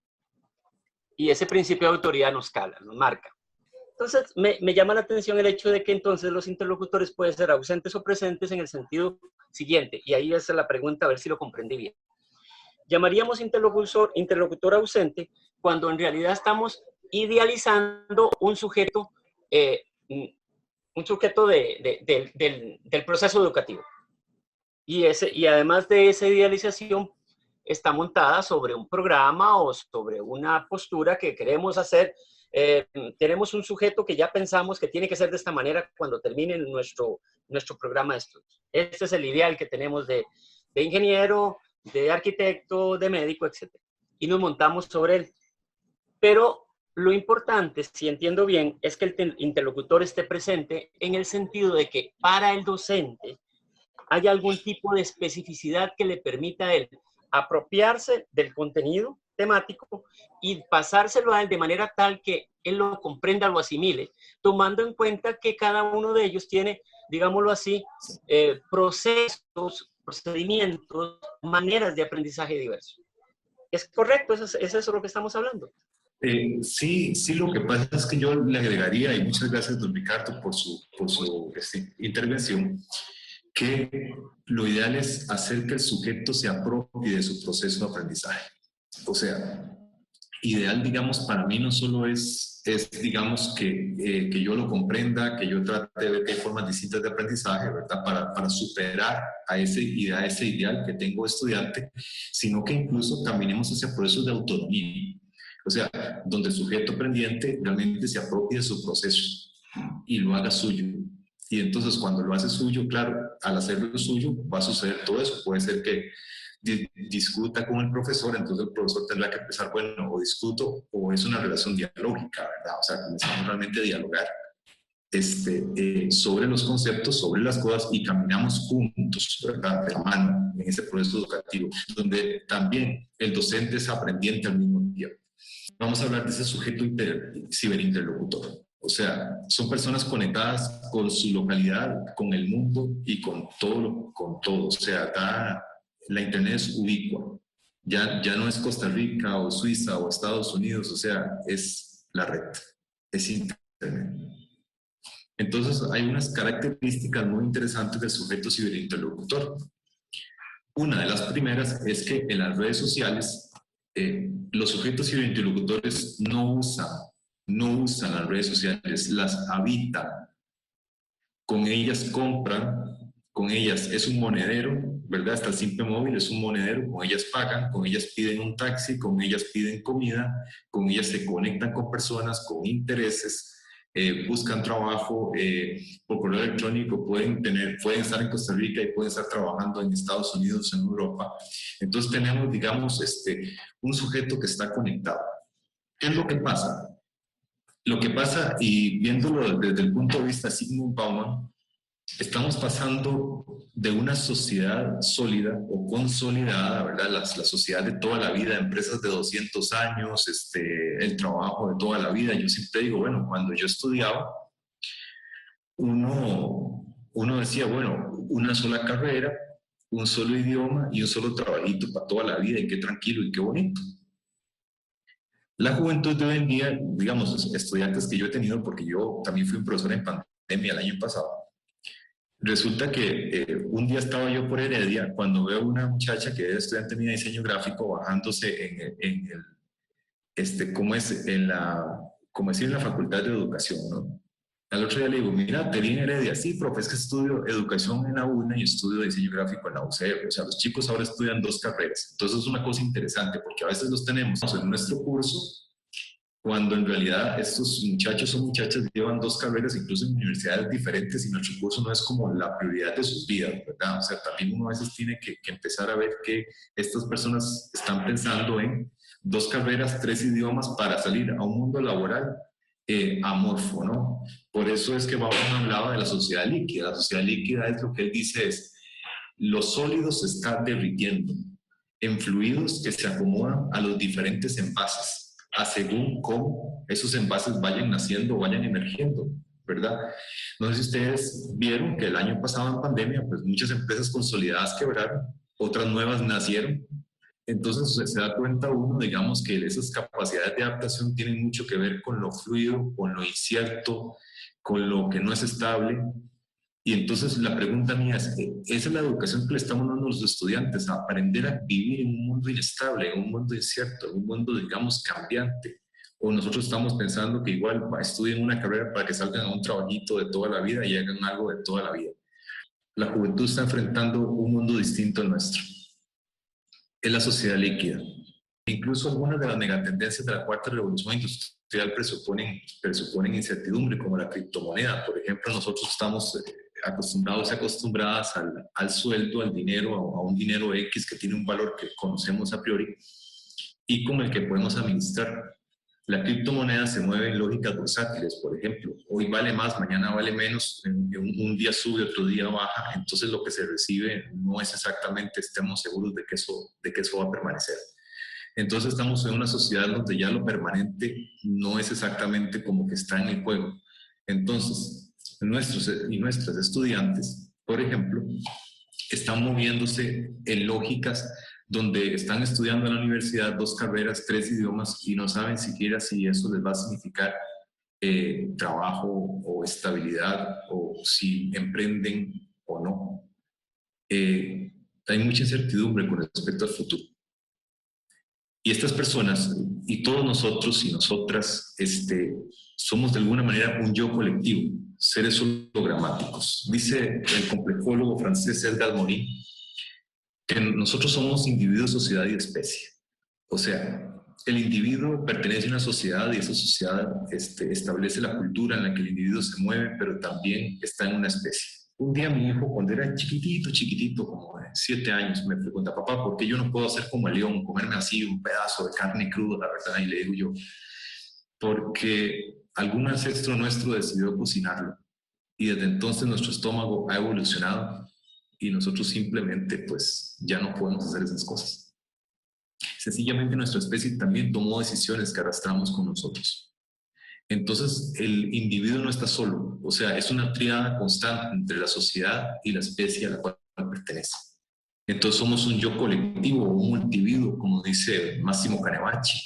S8: Y ese principio de autoridad nos cala, nos marca. Entonces, me llama la atención el hecho de que entonces los interlocutores pueden ser ausentes o presentes en el sentido siguiente. Y ahí es la pregunta, a ver si lo comprendí bien. Llamaríamos interlocutor ausente cuando en realidad estamos idealizando un sujeto del proceso educativo. Y además de esa idealización, está montada sobre un programa o sobre una postura que queremos hacer. Tenemos un sujeto que ya pensamos que tiene que ser de esta manera cuando termine nuestro programa de estudios. Este es el ideal que tenemos de ingeniero, de arquitecto, de médico, etc. Y nos montamos sobre él. Pero lo importante, si entiendo bien, es que el interlocutor esté presente en el sentido de que para el docente haya algún tipo de especificidad que le permita a él apropiarse del contenido temático y pasárselo a él de manera tal que él lo comprenda, lo asimile, tomando en cuenta que cada uno de ellos tiene, digámoslo así, procesos, procedimientos, maneras de aprendizaje diversos. ¿Es correcto? ¿Es eso lo que estamos hablando?
S2: Sí, lo que pasa es que yo le agregaría, y muchas gracias, don Ricardo, por su intervención, que lo ideal es hacer que el sujeto se apropie de su proceso de aprendizaje. O sea, ideal, digamos, para mí no solo es digamos, que yo lo comprenda, que yo trate de ver que hay formas distintas de aprendizaje, ¿verdad? Para superar a ese ideal que tengo estudiante, sino que incluso caminemos hacia procesos de autonomía. O sea, donde el sujeto aprendiente realmente se apropie de su proceso y lo haga suyo. Y entonces cuando lo hace suyo, claro, al hacerlo suyo va a suceder todo eso. Puede ser que discuta con el profesor, entonces el profesor tendrá que empezar, bueno, o discuto o es una relación dialógica, ¿verdad? O sea, comenzamos realmente a dialogar sobre los conceptos, sobre las cosas y caminamos juntos, ¿verdad? De la mano en ese proceso educativo, donde también el docente es aprendiente al mismo tiempo. Vamos a hablar de ese sujeto ciberinterlocutor. O sea, son personas conectadas con su localidad, con el mundo y con todo. O sea, la Internet es ubicua. Ya no es Costa Rica o Suiza o Estados Unidos, o sea, es la red, es Internet. Entonces, hay unas características muy interesantes del sujeto ciberinterlocutor. Una de las primeras es que en las redes sociales, los sujetos ciberinterlocutores no usan las redes sociales, las habitan. Con ellas compran, con ellas es un monedero, ¿verdad? Hasta el simple móvil es un monedero, con ellas pagan, con ellas piden un taxi, con ellas piden comida, con ellas se conectan con personas con intereses, buscan trabajo por correo electrónico, pueden estar en Costa Rica y pueden estar trabajando en Estados Unidos, en Europa. Entonces tenemos, digamos, un sujeto que está conectado. ¿Qué es lo que pasa? Lo que pasa, y viéndolo desde el punto de vista de Zygmunt Bauman, estamos pasando de una sociedad sólida o consolidada, ¿verdad? La sociedad de toda la vida, empresas de 200 años, el trabajo de toda la vida. Yo siempre digo, bueno, cuando yo estudiaba, uno decía, bueno, una sola carrera, un solo idioma y un solo trabajito para toda la vida, y qué tranquilo y qué bonito. La juventud de hoy en día, digamos, estudiantes que yo he tenido, porque yo también fui un profesor en pandemia el año pasado, resulta que un día estaba yo por Heredia cuando veo una muchacha que es estudiante de diseño gráfico bajándose en la facultad de educación, ¿no? Al otro día le digo, mira, te vi en Heredia. Sí, profe, es que estudio educación en la UNA y estudio diseño gráfico en la UCR. O sea, los chicos ahora estudian 2 carreras. Entonces es una cosa interesante porque a veces los tenemos en nuestro curso cuando en realidad estos muchachos o muchachas llevan 2 carreras, incluso en universidades diferentes, y nuestro curso no es como la prioridad de sus vidas, ¿verdad? O sea, también uno a veces tiene que empezar a ver que estas personas están pensando en 2 carreras, 3 idiomas para salir a un mundo laboral amorfo, ¿no? Por eso es que Bauman hablaba de la sociedad líquida. La sociedad líquida es lo que él dice es, los sólidos se están derritiendo en fluidos que se acomodan a los diferentes envases, a según cómo esos envases vayan naciendo o vayan emergiendo, ¿verdad? No sé si ustedes vieron que el año pasado en pandemia, pues muchas empresas consolidadas quebraron, otras nuevas nacieron. Entonces se da cuenta uno, digamos, que esas capacidades de adaptación tienen mucho que ver con lo fluido, con lo incierto, con lo que no es estable. Y entonces la pregunta mía es, ¿esa es la educación que le estamos dando a los estudiantes? A aprender a vivir en un mundo inestable, en un mundo incierto, en un mundo, digamos, cambiante. O nosotros estamos pensando que igual estudien una carrera para que salgan a un trabajito de toda la vida y hagan algo de toda la vida. La juventud está enfrentando un mundo distinto al nuestro. Es la sociedad líquida. Incluso algunas de las megatendencias de la cuarta revolución industrial presuponen incertidumbre, como la criptomoneda. Por ejemplo, nosotros estamos acostumbradas al sueldo, al dinero, a un dinero X que tiene un valor que conocemos a priori y con el que podemos administrar La criptomoneda se mueve en lógicas bursátiles, por ejemplo. Hoy vale más, mañana vale menos, un día sube, otro día baja. Entonces lo que se recibe no es exactamente, estemos seguros de que eso va a permanecer. Entonces estamos en una sociedad donde ya lo permanente no es exactamente como que está en el juego. Entonces, nuestros y nuestras estudiantes, por ejemplo, están moviéndose en lógicas donde están estudiando en la universidad 2 carreras, 3 idiomas y no saben siquiera si eso les va a significar trabajo o estabilidad o si emprenden o no. Hay mucha incertidumbre con respecto al futuro. Y estas personas, y todos nosotros y nosotras, somos de alguna manera un yo colectivo, seres hologramáticos. Dice el complejólogo francés Edgar Morin que nosotros somos individuo, sociedad y especie. O sea, el individuo pertenece a una sociedad y esa sociedad establece la cultura en la que el individuo se mueve, pero también está en una especie. Un día mi hijo, cuando era chiquitito, como de 7 años, me pregunta, papá, ¿por qué yo no puedo hacer como el león, comerme así un pedazo de carne cruda, la verdad? Y le digo yo, porque algún ancestro nuestro decidió cocinarlo y desde entonces nuestro estómago ha evolucionado y nosotros simplemente pues ya no podemos hacer esas cosas. Sencillamente nuestra especie también tomó decisiones que arrastramos con nosotros. Entonces el individuo no está solo, o sea, es una tríada constante entre la sociedad y la especie a la cual pertenece. Entonces somos un yo colectivo, un multividuo, como dice Massimo Canevachi.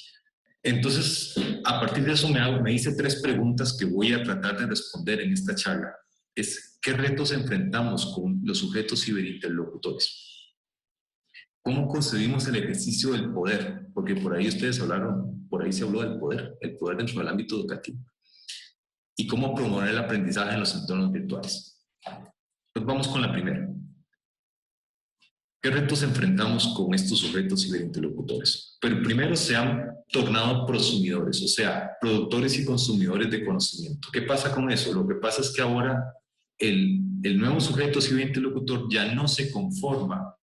S2: Entonces, a partir de eso me hice 3 preguntas que voy a tratar de responder en esta charla. ¿Qué retos enfrentamos con los sujetos ciberinterlocutores? ¿Cómo concebimos el ejercicio del poder? Porque por ahí ustedes hablaron, por ahí se habló del poder, el poder dentro del ámbito educativo. ¿Y cómo promover el aprendizaje en los entornos virtuales? Pues vamos con la primera. ¿Qué retos enfrentamos con estos sujetos ciberinterlocutores? Pero primero se han tornado prosumidores, o sea, productores y consumidores de conocimiento. ¿Qué pasa con eso? Lo que pasa es que ahora el nuevo sujeto ciberinterlocutor ya no se conforma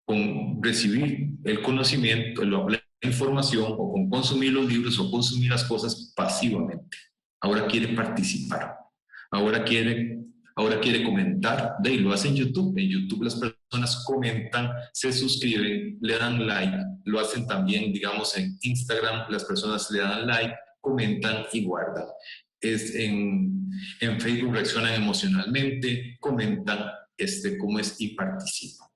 S2: con recibir el conocimiento, la información o con consumir los libros o consumir las cosas pasivamente. Ahora quiere participar, ahora quiere comentar, y lo hace en YouTube. En YouTube las personas comentan, se suscriben, le dan like, lo hacen también, digamos, en Instagram, las personas le dan like, comentan y guardan. En Facebook reaccionan emocionalmente, comentan cómo es y participan.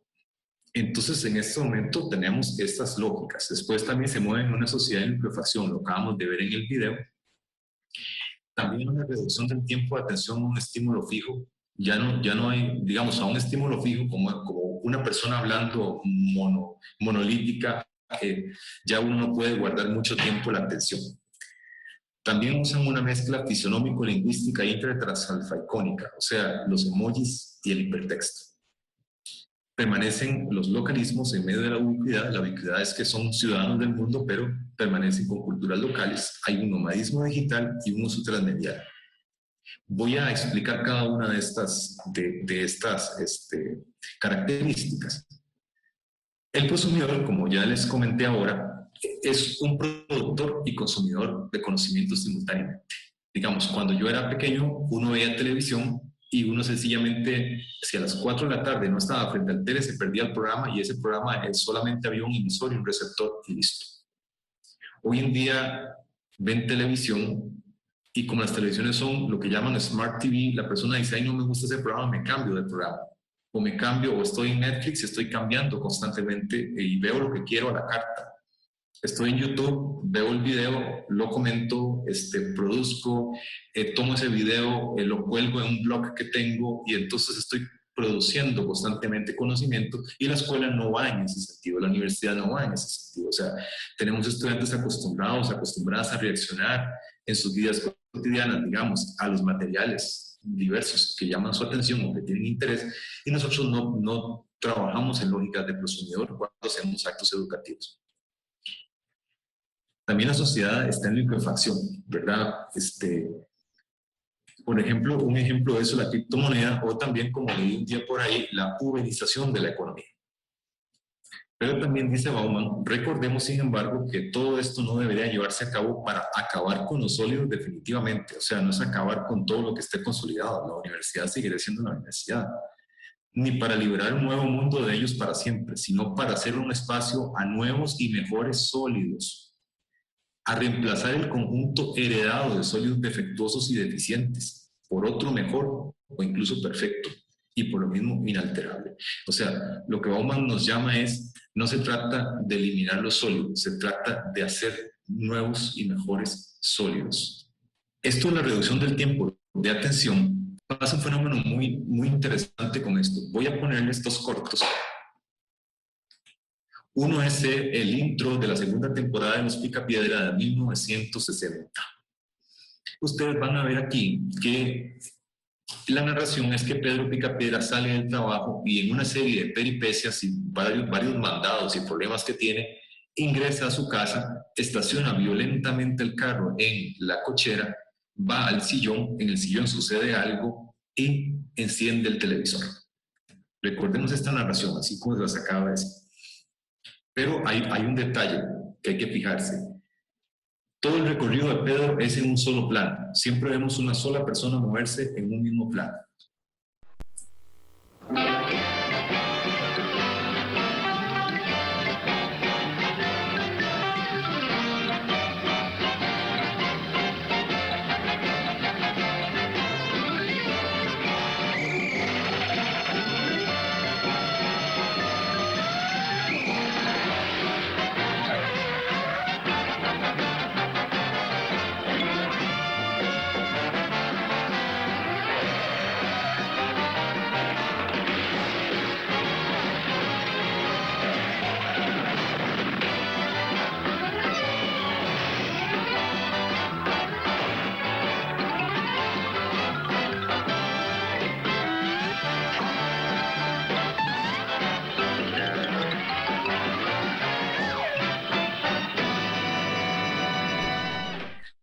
S2: Entonces, en este momento tenemos estas lógicas. Después también se mueve en una sociedad de liquefacción, lo acabamos de ver en el video. También una reducción del tiempo de atención a un estímulo fijo. Ya no hay, digamos, a un estímulo fijo como una persona hablando monolítica, ya uno no puede guardar mucho tiempo la atención. También usan una mezcla fisionómico-lingüística intratrasalfaicónica, o sea, los emojis y el hipertexto. Permanecen los localismos en medio de la ubicuidad. La ubicuidad es que son ciudadanos del mundo, pero permanecen con culturas locales. Hay un nomadismo digital y un uso transmedial. Voy a explicar cada una de estas características. El prosumidor, como ya les comenté ahora, es un productor y consumidor de conocimiento simultáneamente. Digamos, cuando yo era pequeño, uno veía televisión y uno sencillamente, si a las 4 de la tarde no estaba frente al tele, se perdía el programa y ese programa solamente había un emisor y un receptor y listo. Hoy en día ven televisión y como las televisiones son lo que llaman Smart TV, la persona dice, ay, no me gusta ese programa, me cambio de programa. O me cambio, o estoy en Netflix y estoy cambiando constantemente y veo lo que quiero a la carta. Estoy en YouTube, veo el video, lo comento, produzco, tomo ese video, lo cuelgo en un blog que tengo y entonces estoy produciendo constantemente conocimiento y la escuela no va en ese sentido, la universidad no va en ese sentido. O sea, tenemos estudiantes acostumbradas a reaccionar en sus vidas cotidianas, digamos, a los materiales diversos que llaman su atención o que tienen interés y nosotros no trabajamos en lógicas de prosumidor cuando hacemos actos educativos. También la sociedad está en liquefacción, ¿verdad? Por ejemplo, un ejemplo de eso es la criptomoneda o también, como leí un día por ahí, la uberización de la economía. Pero también dice Bauman, recordemos sin embargo que todo esto no debería llevarse a cabo para acabar con los sólidos definitivamente, o sea, no es acabar con todo lo que esté consolidado, la universidad seguirá siendo una universidad, ni para liberar un nuevo mundo de ellos para siempre, sino para hacer un espacio a nuevos y mejores sólidos, a reemplazar el conjunto heredado de sólidos defectuosos y deficientes por otro mejor o incluso perfecto, y por lo mismo inalterable. O sea, lo que Bauman nos llama es, no se trata de eliminar los sólidos, se trata de hacer nuevos y mejores sólidos. Esto es la reducción del tiempo de atención. Pasa un fenómeno muy interesante con esto. Voy a ponerles dos cortos. Uno es el intro de la segunda temporada de Los Picapiedra de 1960. Ustedes van a ver aquí que la narración es que Pedro Picapiedra sale del trabajo y en una serie de peripecias y varios mandados y problemas que tiene, ingresa a su casa, estaciona violentamente el carro en la cochera, va al sillón, en el sillón sucede algo y enciende el televisor. Recordemos esta narración, así como se las acaba de decir. Pero hay un detalle que hay que fijarse. Todo el recorrido de Pedro es en un solo plano. Siempre vemos una sola persona moverse en un mismo plano.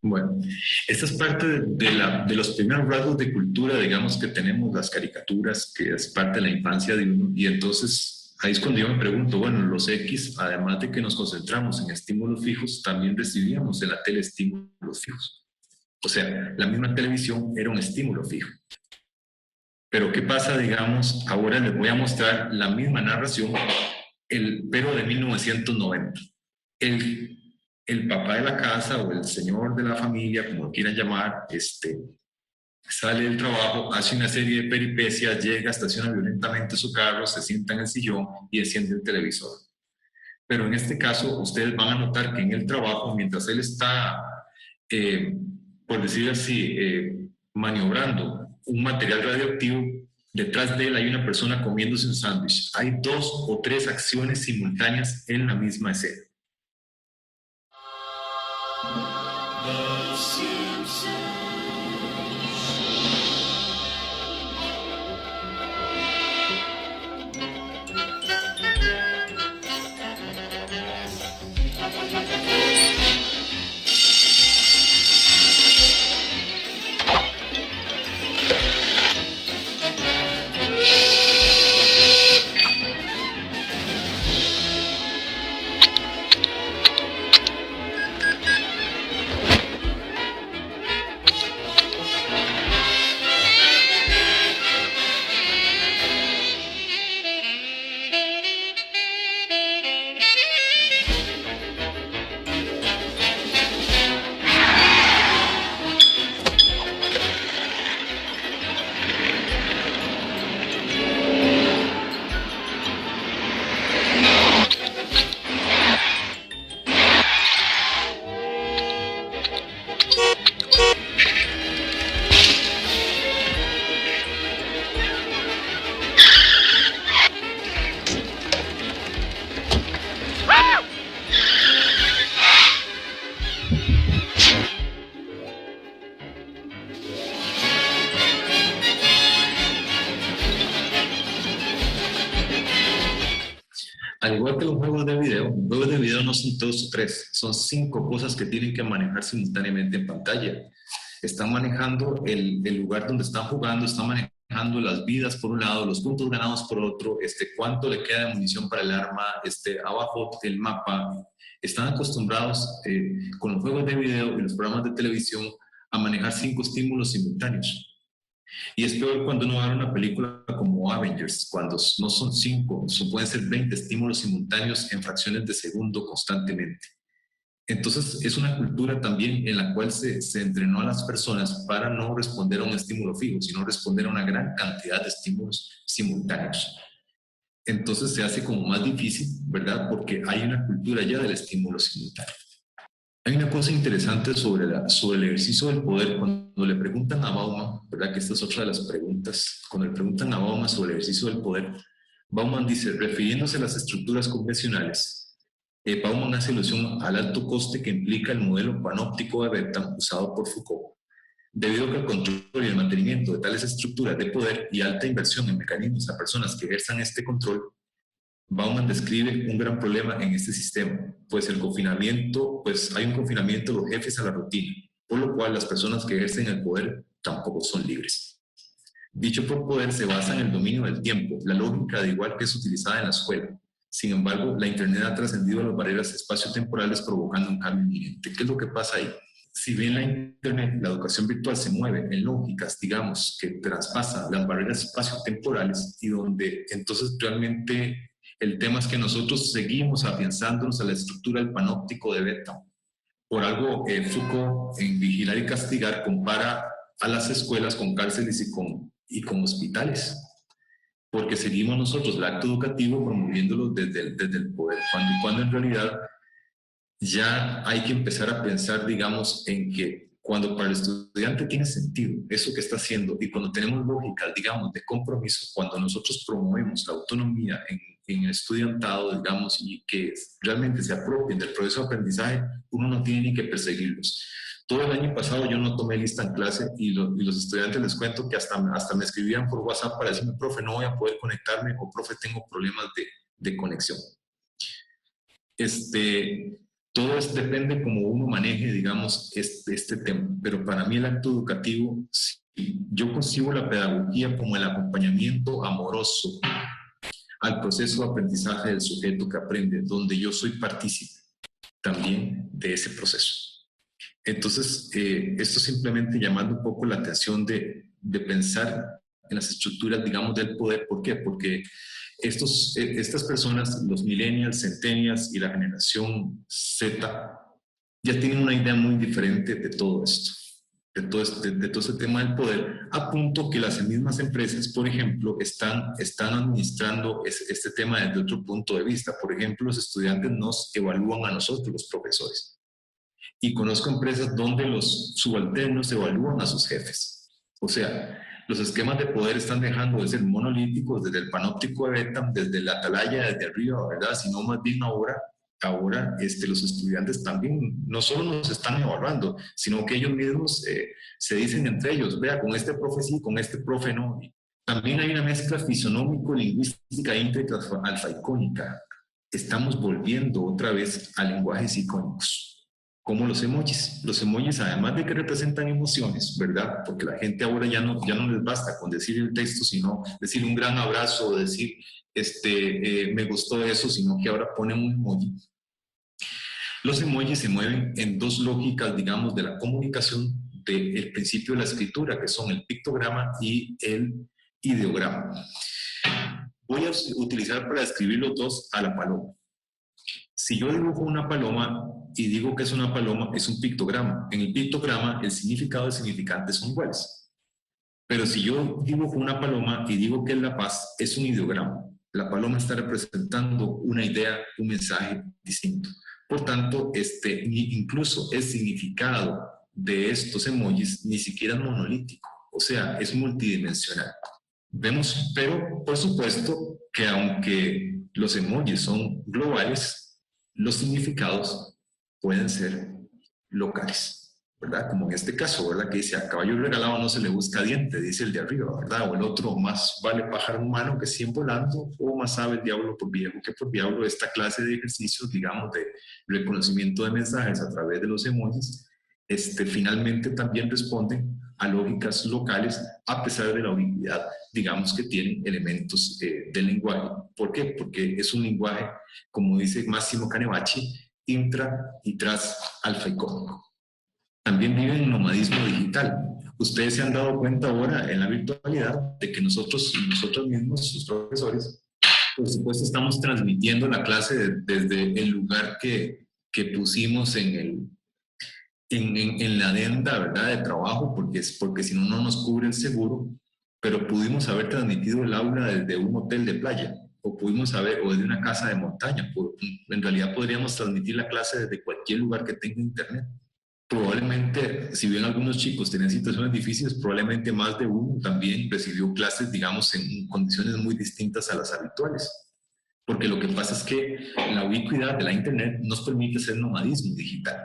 S2: Bueno, esta es parte de los primeros rasgos de cultura, digamos, que tenemos, las caricaturas, que es parte de la infancia de uno, y entonces ahí es cuando yo me pregunto, bueno, los X, además de que nos concentramos en estímulos fijos, también recibíamos en la tele estímulos fijos. O sea, la misma televisión era un estímulo fijo. Pero ¿qué pasa, digamos? Ahora les voy a mostrar la misma narración, pero de 1990. El papá de la casa o el señor de la familia, como lo quieran llamar, sale del trabajo, hace una serie de peripecias, llega, estaciona violentamente su carro, se sienta en el sillón y enciende el televisor. Pero en este caso, ustedes van a notar que en el trabajo, mientras él está, por decir así, maniobrando un material radioactivo, detrás de él hay una persona comiéndose un sándwich. Hay 2 o 3 acciones simultáneas en la misma escena. Al igual que los juegos de video no son 2 o 3, son 5 cosas que tienen que manejar simultáneamente en pantalla. Están manejando el lugar donde están jugando, están manejando manejando las vidas por un lado, los puntos ganados por otro, cuánto le queda de munición para el arma, abajo del mapa. Están acostumbrados con los juegos de video y los programas de televisión a manejar 5 estímulos simultáneos. Y es peor cuando uno va a ver una película como Avengers, cuando no son 5, pueden ser 20 estímulos simultáneos en fracciones de segundo constantemente. Entonces es una cultura también en la cual se entrenó a las personas para no responder a un estímulo fijo, sino responder a una gran cantidad de estímulos simultáneos. Entonces se hace como más difícil, ¿verdad? Porque hay una cultura ya del estímulo simultáneo. Hay una cosa interesante sobre el ejercicio del poder. Cuando le preguntan a Bauman, ¿verdad? Que esta es otra de las preguntas. Cuando le preguntan a Bauman sobre el ejercicio del poder, Bauman dice, refiriéndose a las estructuras convencionales, Bauman hace alusión al alto coste que implica el modelo panóptico de Bentham usado por Foucault, debido a que el control y el mantenimiento de tales estructuras de poder y alta inversión en mecanismos a personas que ejerzan este control. Bauman describe un gran problema en este sistema, pues hay un confinamiento de los jefes a la rutina, por lo cual las personas que ejercen el poder tampoco son libres. Dicho poder se basa en el dominio del tiempo, la lógica de igual que es utilizada en la escuela. Sin embargo, la Internet ha trascendido las barreras espaciotemporales provocando un cambio inminente. ¿Qué es lo que pasa ahí? Si bien la Internet, la educación virtual se mueve en lógicas, digamos, que traspasan las barreras espaciotemporales y donde entonces realmente el tema es que nosotros seguimos afianzándonos a la estructura del panóptico de Bentham. Por algo, Foucault, en Vigilar y Castigar, compara a las escuelas con cárceles y con hospitales. Porque seguimos nosotros el acto educativo promoviéndolo desde el poder, cuando en realidad ya hay que empezar a pensar, digamos, en que cuando para el estudiante tiene sentido eso que está haciendo y cuando tenemos lógica, digamos, de compromiso, cuando nosotros promovemos la autonomía en el estudiantado, digamos, y que realmente se apropien del proceso de aprendizaje, uno no tiene ni que perseguirlos. Todo el año pasado yo no tomé lista en clase y los estudiantes les cuento que hasta me escribían por WhatsApp para decirme, profe, no voy a poder conectarme o profe, tengo problemas de conexión. Todo depende cómo uno maneje, digamos, este tema. Pero para mí el acto educativo, yo concibo la pedagogía como el acompañamiento amoroso al proceso de aprendizaje del sujeto que aprende, donde yo soy partícipe también de ese proceso. Entonces, esto simplemente llamando un poco la atención de pensar en las estructuras, digamos, del poder. ¿Por qué? Porque estas personas, los millennials, centennials y la generación Z, ya tienen una idea muy diferente de todo esto, de todo este tema del poder, a punto que las mismas empresas, por ejemplo, están administrando este tema desde otro punto de vista. Por ejemplo, los estudiantes nos evalúan a nosotros, los profesores. Y conozco empresas donde los subalternos evalúan a sus jefes. O sea, los esquemas de poder están dejando de ser monolíticos desde el panóptico de Bentham, desde la atalaya, desde arriba, ¿verdad? Sino más bien ahora los estudiantes también no solo nos están evaluando, sino que ellos mismos se dicen entre ellos, vea, con este profe sí, con este profe no. También hay una mezcla fisonómico-lingüística intra-alfa-icónica. Estamos volviendo otra vez a lenguajes icónicos, como los emojis. Los emojis, además de que representan emociones, ¿verdad? Porque la gente ahora ya no les basta con decir el texto, sino decir un gran abrazo o decir, me gustó eso, sino que ahora ponen un emoji. Los emojis se mueven en dos lógicas, digamos, de la comunicación del principio de la escritura, que son el pictograma y el ideograma. Voy a utilizar para describir los dos a la paloma. Si yo dibujo una paloma y digo que es una paloma, es un pictograma. En el pictograma, el significado y el significante son iguales. Pero si yo dibujo una paloma y digo que es la paz, es un ideograma. La paloma está representando una idea, un mensaje distinto. Por tanto, incluso el significado de estos emojis ni siquiera es monolítico. O sea, es multidimensional. Vemos, pero por supuesto que aunque los emojis son globales, los significados pueden ser locales, ¿verdad? Como en este caso, ¿verdad? Que dice, a caballo regalado no se le busca diente, dice el de arriba, ¿verdad? O el otro, más vale pájaro humano que 100 volando, o más sabe el diablo por viejo que por diablo. Esta clase de ejercicios, digamos, de reconocimiento de mensajes a través de los emojis, finalmente también responden a lógicas locales, a pesar de la ubicuidad, digamos, que tienen elementos del lenguaje. ¿Por qué? Porque es un lenguaje, como dice Massimo Canevaci, intra y tras alfaicónico. También viven en nomadismo digital. Ustedes se han dado cuenta ahora en la virtualidad de que nosotros mismos, sus profesores, por supuesto estamos transmitiendo la clase desde el lugar que pusimos en la adenda, ¿verdad?, de trabajo, porque si no, no nos cubre el seguro, pero pudimos haber transmitido el aula desde un hotel de playa, o desde una casa de montaña. En realidad podríamos transmitir la clase desde cualquier lugar que tenga internet. Probablemente, si bien algunos chicos tenían situaciones difíciles, probablemente más de uno también recibió clases, digamos, en condiciones muy distintas a las habituales. Porque lo que pasa es que la ubicuidad de la internet nos permite hacer nomadismo digital.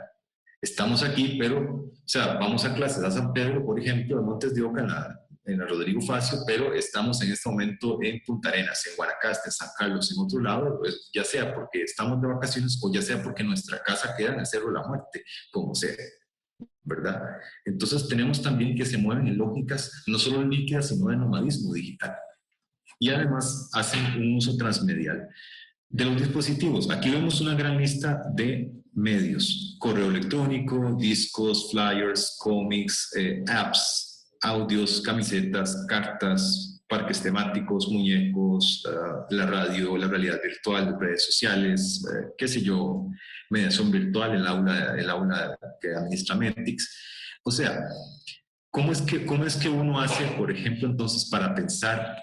S2: Estamos aquí, pero, o sea, vamos a clases a San Pedro, por ejemplo, de Montes de Oca, en la Rodrigo Facio, pero estamos en este momento en Punta Arenas, en Guanacaste, en San Carlos, en otro lado, pues, ya sea porque estamos de vacaciones o ya sea porque nuestra casa queda en el Cerro de la Muerte, como sea, ¿verdad? Entonces tenemos también que se mueven en lógicas no solo líquidas, sino de nomadismo digital. Y además hacen un uso transmedial de los dispositivos. Aquí vemos una gran lista de medios: correo electrónico, discos, flyers, cómics, apps, audios, camisetas, cartas, parques temáticos, muñecos, la radio, la realidad virtual, redes sociales, qué sé yo, mediación virtual, el aula que administra Mentix. O sea, ¿cómo es que uno hace, por ejemplo, entonces, para pensar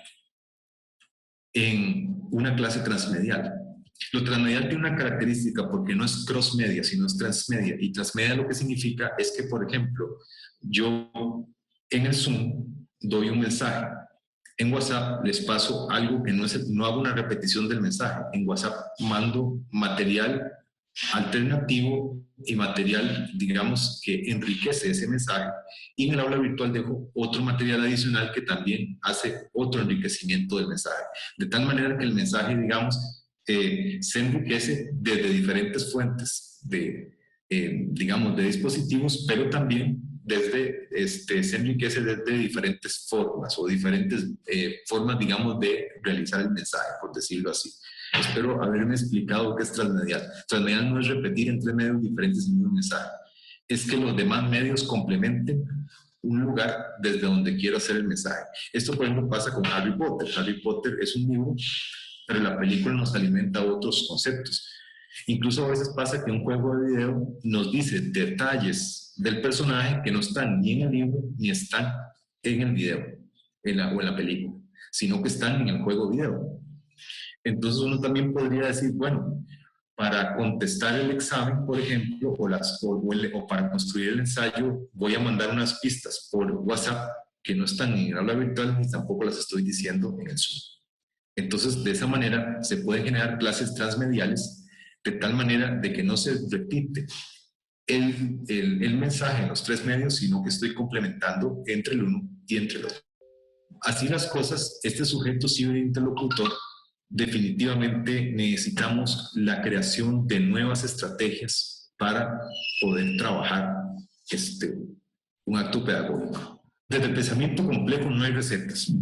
S2: en una clase transmedial? Lo transmedial tiene una característica, porque no es cross-media, sino es transmedia. Y transmedia lo que significa es que, por ejemplo, yo en el Zoom doy un mensaje. En WhatsApp les paso algo que no hago una repetición del mensaje. En WhatsApp mando material alternativo y material, digamos, que enriquece ese mensaje. Y en el aula virtual dejo otro material adicional que también hace otro enriquecimiento del mensaje. De tal manera que el mensaje, digamos, se enriquece desde diferentes fuentes digamos, de dispositivos, pero también se enriquece desde diferentes formas o diferentes formas, digamos, de realizar el mensaje, por decirlo así. Espero haberme explicado qué es transmedial. Transmedial no es repetir en 3 medios diferentes el mismo mensaje, es que los demás medios complementen un lugar desde donde quiero hacer el mensaje. Esto, por ejemplo, pasa con Harry Potter. Harry Potter es un libro, pero la película nos alimenta otros conceptos. Incluso a veces pasa que un juego de video nos dice detalles del personaje que no están ni en el libro ni están en el video o en la película, sino que están en el juego video. Entonces uno también podría decir, bueno, para contestar el examen, por ejemplo, o para construir el ensayo, voy a mandar unas pistas por WhatsApp que no están ni en el aula virtual ni tampoco las estoy diciendo en el Zoom. Entonces, de esa manera se pueden generar clases transmediales de tal manera de que no se repite el mensaje en los 3 medios, sino que estoy complementando entre el uno y entre el otro. Así las cosas, este sujeto ciberinterlocutor, definitivamente necesitamos la creación de nuevas estrategias para poder trabajar un acto pedagógico. Desde el pensamiento complejo no hay recetas.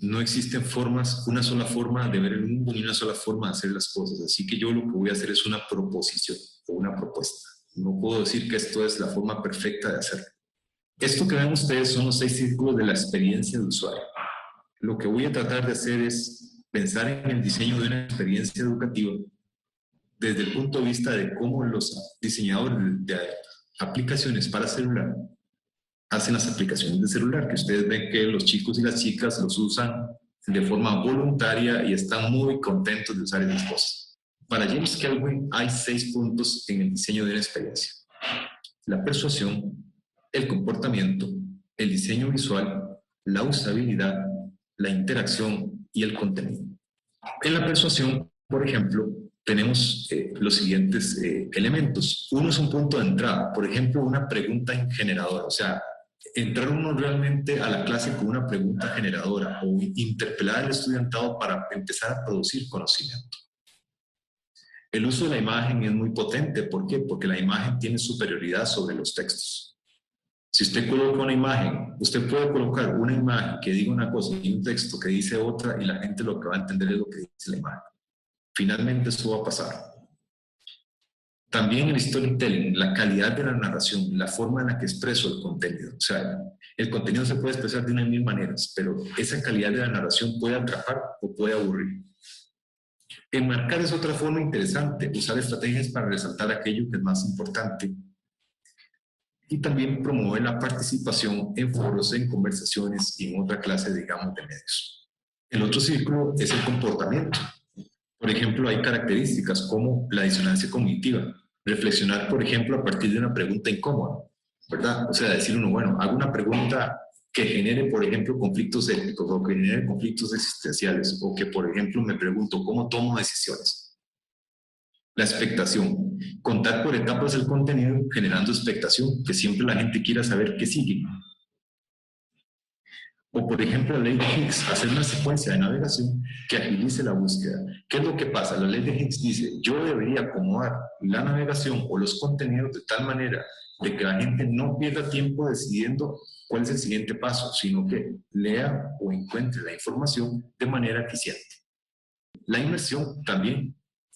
S2: No existen formas, una sola forma de ver el mundo ni una sola forma de hacer las cosas. Así que yo lo que voy a hacer es una proposición o una propuesta. No puedo decir que esto es la forma perfecta de hacerlo. Esto que ven ustedes son los 6 círculos de la experiencia de usuario. Lo que voy a tratar de hacer es pensar en el diseño de una experiencia educativa desde el punto de vista de cómo los diseñadores de aplicaciones para celular hacen las aplicaciones de celular, que ustedes ven que los chicos y las chicas los usan de forma voluntaria y están muy contentos de usar esas cosas. Para James Kelvin hay 6 puntos en el diseño de una experiencia: la persuasión, el comportamiento, el diseño visual, la usabilidad, la interacción y el contenido. En la persuasión, por ejemplo, tenemos los siguientes elementos. Uno es un punto de entrada, por ejemplo, una pregunta generadora, o sea, entrar uno realmente a la clase con una pregunta generadora o interpelar al estudiantado para empezar a producir conocimiento. El uso de la imagen es muy potente. ¿Por qué? Porque la imagen tiene superioridad sobre los textos. Si usted coloca una imagen, usted puede colocar una imagen que diga una cosa y un texto que dice otra y la gente lo que va a entender es lo que dice la imagen. Finalmente eso va a pasar. También el storytelling, la calidad de la narración, la forma en la que expreso el contenido. O sea, el contenido se puede expresar de unas mil maneras, pero esa calidad de la narración puede atrapar o puede aburrir. Enmarcar es otra forma interesante, usar estrategias para resaltar aquello que es más importante. Y también promover la participación en foros, en conversaciones y en otra clase, digamos, de medios. El otro círculo es el comportamiento. Por ejemplo, hay características como la disonancia cognitiva. Reflexionar, por ejemplo, a partir de una pregunta incómoda, ¿verdad? O sea, decir uno, bueno, hago una pregunta que genere, por ejemplo, conflictos éticos o que genere conflictos existenciales, o que, por ejemplo, me pregunto, ¿cómo tomo decisiones? La expectación. Contar por etapas el contenido generando expectación, que siempre la gente quiera saber qué sigue. O, por ejemplo, la ley de Higgs, hacer una secuencia de navegación que agilice la búsqueda. ¿Qué es lo que pasa? La ley de Higgs dice, yo debería acomodar la navegación o los contenidos de tal manera de que la gente no pierda tiempo decidiendo cuál es el siguiente paso, sino que lea o encuentre la información de manera eficiente. La inmersión también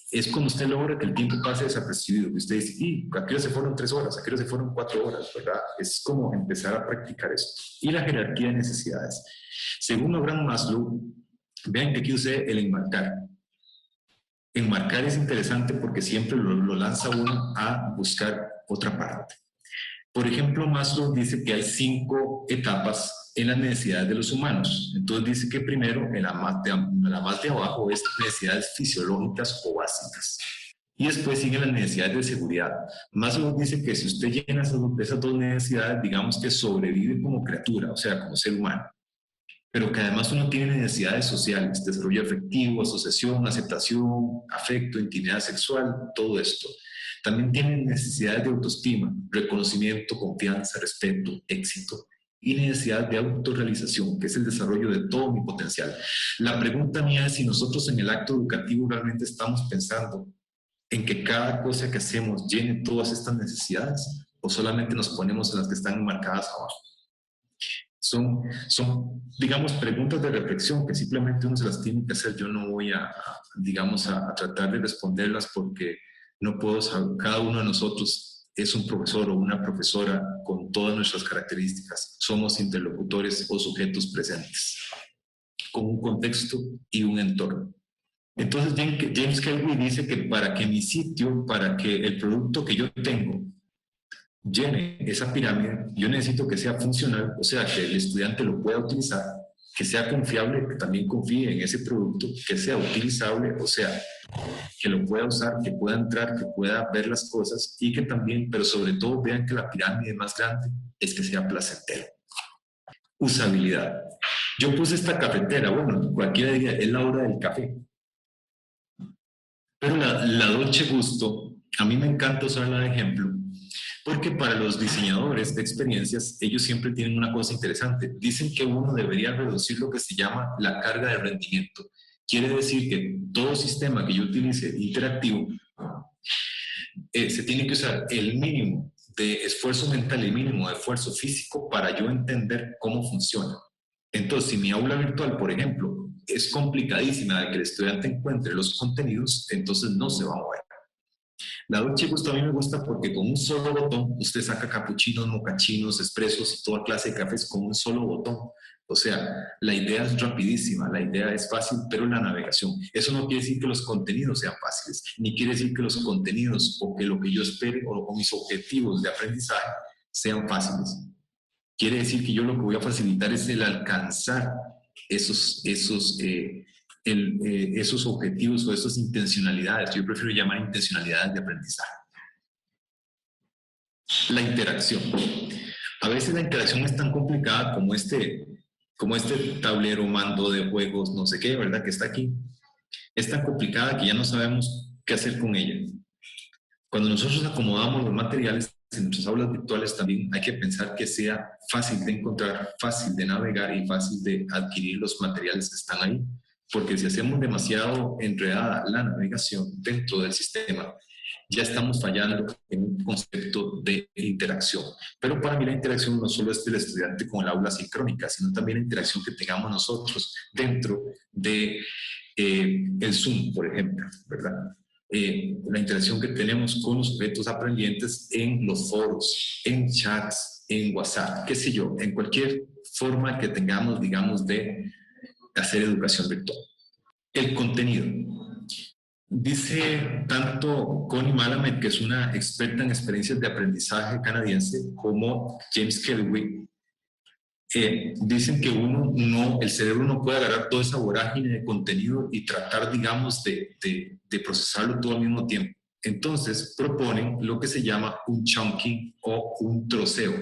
S2: es cuando usted logra que el tiempo pase desapercibido, que usted dice, ¿y a qué hora se fueron 3 horas? ¿A qué hora se fueron 4 horas? ¿Verdad? Es como empezar a practicar esto. Y la jerarquía de necesidades. Según Abraham Maslow, vean que aquí usé el enmarcar. Enmarcar es interesante porque siempre lo lanza uno a buscar otra parte. Por ejemplo, Maslow dice que hay 5 etapas en las necesidades de los humanos. Entonces dice que primero, en la más de abajo, es necesidades fisiológicas o básicas. Y después siguen las necesidades de seguridad. Maslow dice que si usted llena esas 2 necesidades, digamos que sobrevive como criatura, o sea, como ser humano. Pero que además uno tiene necesidades sociales, desarrollo afectivo, asociación, aceptación, afecto, intimidad sexual, todo esto. También tienen necesidades de autoestima, reconocimiento, confianza, respeto, éxito y necesidad de autorrealización, que es el desarrollo de todo mi potencial. La pregunta mía es si nosotros en el acto educativo realmente estamos pensando en que cada cosa que hacemos llene todas estas necesidades o solamente nos ponemos en las que están marcadas abajo. Son, digamos, preguntas de reflexión que simplemente uno se las tiene que hacer. Yo no voy digamos, a tratar de responderlas porque no puedo saber, cada uno de nosotros es un profesor o una profesora con todas nuestras características. Somos interlocutores o sujetos presentes, con un contexto y un entorno. Entonces James Kelly dice que para que mi sitio, para que el producto que yo tengo llene esa pirámide, yo necesito que sea funcional, o sea, que el estudiante lo pueda utilizar, que sea confiable, que también confíe en ese producto, que sea utilizable, o sea, que lo pueda usar, que pueda entrar, que pueda ver las cosas y que también, pero sobre todo vean que la pirámide más grande es que sea placentero. Usabilidad. Yo puse esta cafetera, bueno, cualquiera diría, es la hora del café. Pero la Dolce Gusto, a mí me encanta usarla de ejemplo, porque para los diseñadores de experiencias, ellos siempre tienen una cosa interesante. Dicen que uno debería reducir lo que se llama la carga de rendimiento. Quiere decir que todo sistema que yo utilice interactivo se tiene que usar el mínimo de esfuerzo mental y el mínimo de esfuerzo físico para yo entender cómo funciona. Entonces, si mi aula virtual, por ejemplo, es complicadísima de que el estudiante encuentre los contenidos, entonces no se va a mover. La Dolce Gusto a mí me gusta porque con un solo botón usted saca capuchinos, mocachinos, expresos y toda clase de cafés con un solo botón. O sea, la idea es rapidísima, la idea es fácil, pero la navegación. Eso no quiere decir que los contenidos sean fáciles, ni quiere decir que los contenidos o que lo que yo espere o mis objetivos de aprendizaje sean fáciles. Quiere decir que yo lo que voy a facilitar es el alcanzar esos objetivos o esas intencionalidades. Yo prefiero llamar intencionalidades de aprendizaje. La interacción. A veces la interacción es tan complicada como este tablero, mando de juegos, no sé qué, ¿verdad? Que está aquí. Es tan complicada que ya no sabemos qué hacer con ella. Cuando nosotros acomodamos los materiales en nuestras aulas virtuales, también hay que pensar que sea fácil de encontrar, fácil de navegar y fácil de adquirir los materiales que están ahí. Porque si hacemos demasiado enredada la navegación dentro del sistema, ya estamos fallando en un concepto de interacción. Pero para mí la interacción no solo es del estudiante con el aula sincrónica, sino también la interacción que tengamos nosotros dentro de el Zoom, por ejemplo, ¿verdad? La interacción que tenemos con los sujetos aprendientes en los foros, en chats, en WhatsApp, qué sé yo, en cualquier forma que tengamos, digamos, de hacer educación virtual. El contenido. Dice tanto Connie Malamet, que es una experta en experiencias de aprendizaje canadiense, como James Kelly, dicen que el cerebro no puede agarrar toda esa vorágine de contenido y tratar, digamos, de procesarlo todo al mismo tiempo. Entonces proponen lo que se llama un chunking o un troceo.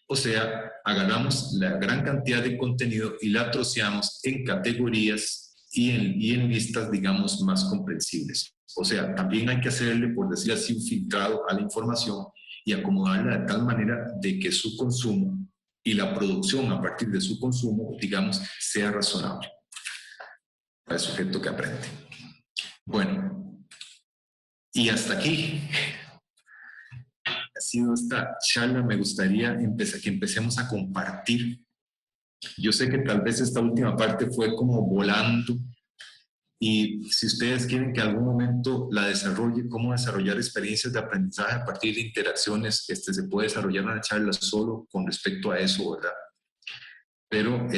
S2: O sea, agarramos la gran cantidad de contenido y la troceamos en categorías y en listas, digamos, más comprensibles. O sea, también hay que hacerle, por decir así, un filtrado a la información y acomodarla de tal manera de que su consumo y la producción a partir de su consumo, digamos, sea razonable para el sujeto que aprende. Bueno, y hasta aquí ha sido esta charla. Me gustaría que empecemos a compartir. Yo sé que tal vez esta última parte fue como volando, y si ustedes quieren que en algún momento la desarrolle, cómo desarrollar experiencias de aprendizaje a partir de interacciones, se puede desarrollar una charla solo con respecto a eso, ¿verdad? Pero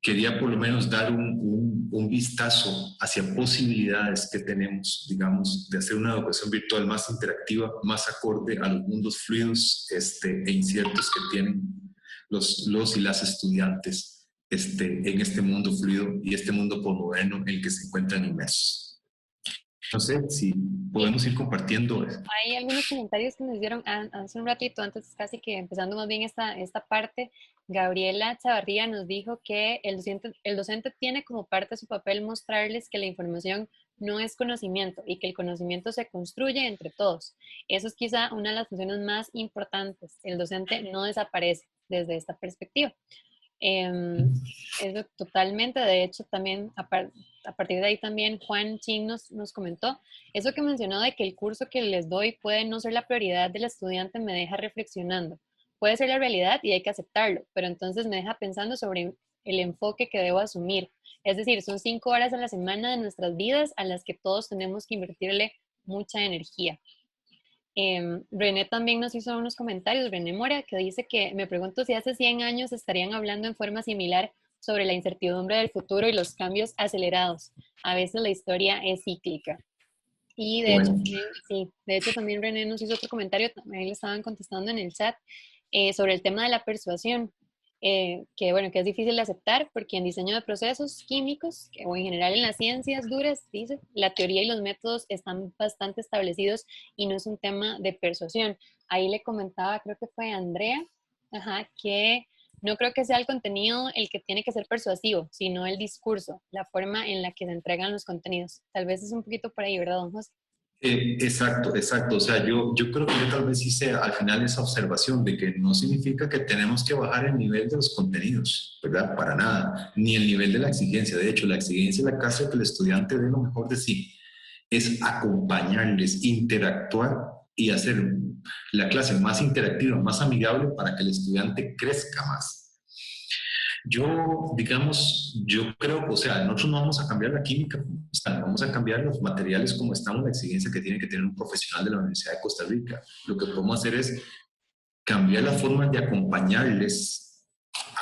S2: quería por lo menos dar un vistazo hacia posibilidades que tenemos, digamos, de hacer una educación virtual más interactiva, más acorde a los mundos fluidos e inciertos que tienen los y las estudiantes en este mundo fluido y este mundo posmoderno en el que se encuentran inmersos. No sé si podemos ir compartiendo.
S1: Hay algunos comentarios que nos dieron hace un ratito, antes casi que empezando más bien esta parte. Gabriela Chavarría nos dijo que el docente tiene como parte de su papel mostrarles que la información no es conocimiento y que el conocimiento se construye entre todos. Eso es quizá una de las funciones más importantes. El docente no desaparece desde esta perspectiva. Eso totalmente. De hecho, también a partir de ahí también Juan Chin nos comentó eso que mencionó de que el curso que les doy puede no ser la prioridad del estudiante. Me deja reflexionando. Puede ser la realidad y hay que aceptarlo, pero entonces me deja pensando sobre el enfoque que debo asumir. Es decir, son 5 horas a la semana de nuestras vidas a las que todos tenemos que invertirle mucha energía. René también nos hizo unos comentarios, René Mora, que dice que me pregunto si hace 100 años estarían hablando en forma similar sobre la incertidumbre del futuro y los cambios acelerados. A veces la historia es cíclica. Y de hecho también René nos hizo otro comentario, también le estaban contestando en el chat, sobre el tema de la persuasión, que es difícil de aceptar porque en diseño de procesos químicos o en general en las ciencias duras, dice, la teoría y los métodos están bastante establecidos y no es un tema de persuasión. Ahí le comentaba, creo que fue Andrea, que no creo que sea el contenido el que tiene que ser persuasivo, sino el discurso, la forma en la que se entregan los contenidos. Tal vez es un poquito por ahí, ¿verdad, don José?
S2: Exacto. O sea, yo creo que yo tal vez hice al final esa observación de que no significa que tenemos que bajar el nivel de los contenidos, ¿verdad? Para nada, ni el nivel de la exigencia. De hecho, la exigencia es la casa que el estudiante dé lo mejor de sí. Es acompañarles, interactuar y hacer la clase más interactiva, más amigable para que el estudiante crezca más. Yo creo, o sea, nosotros no vamos a cambiar la química, vamos a cambiar los materiales como estamos, la exigencia que tiene que tener un profesional de la Universidad de Costa Rica. Lo que podemos hacer es cambiar la forma de acompañarles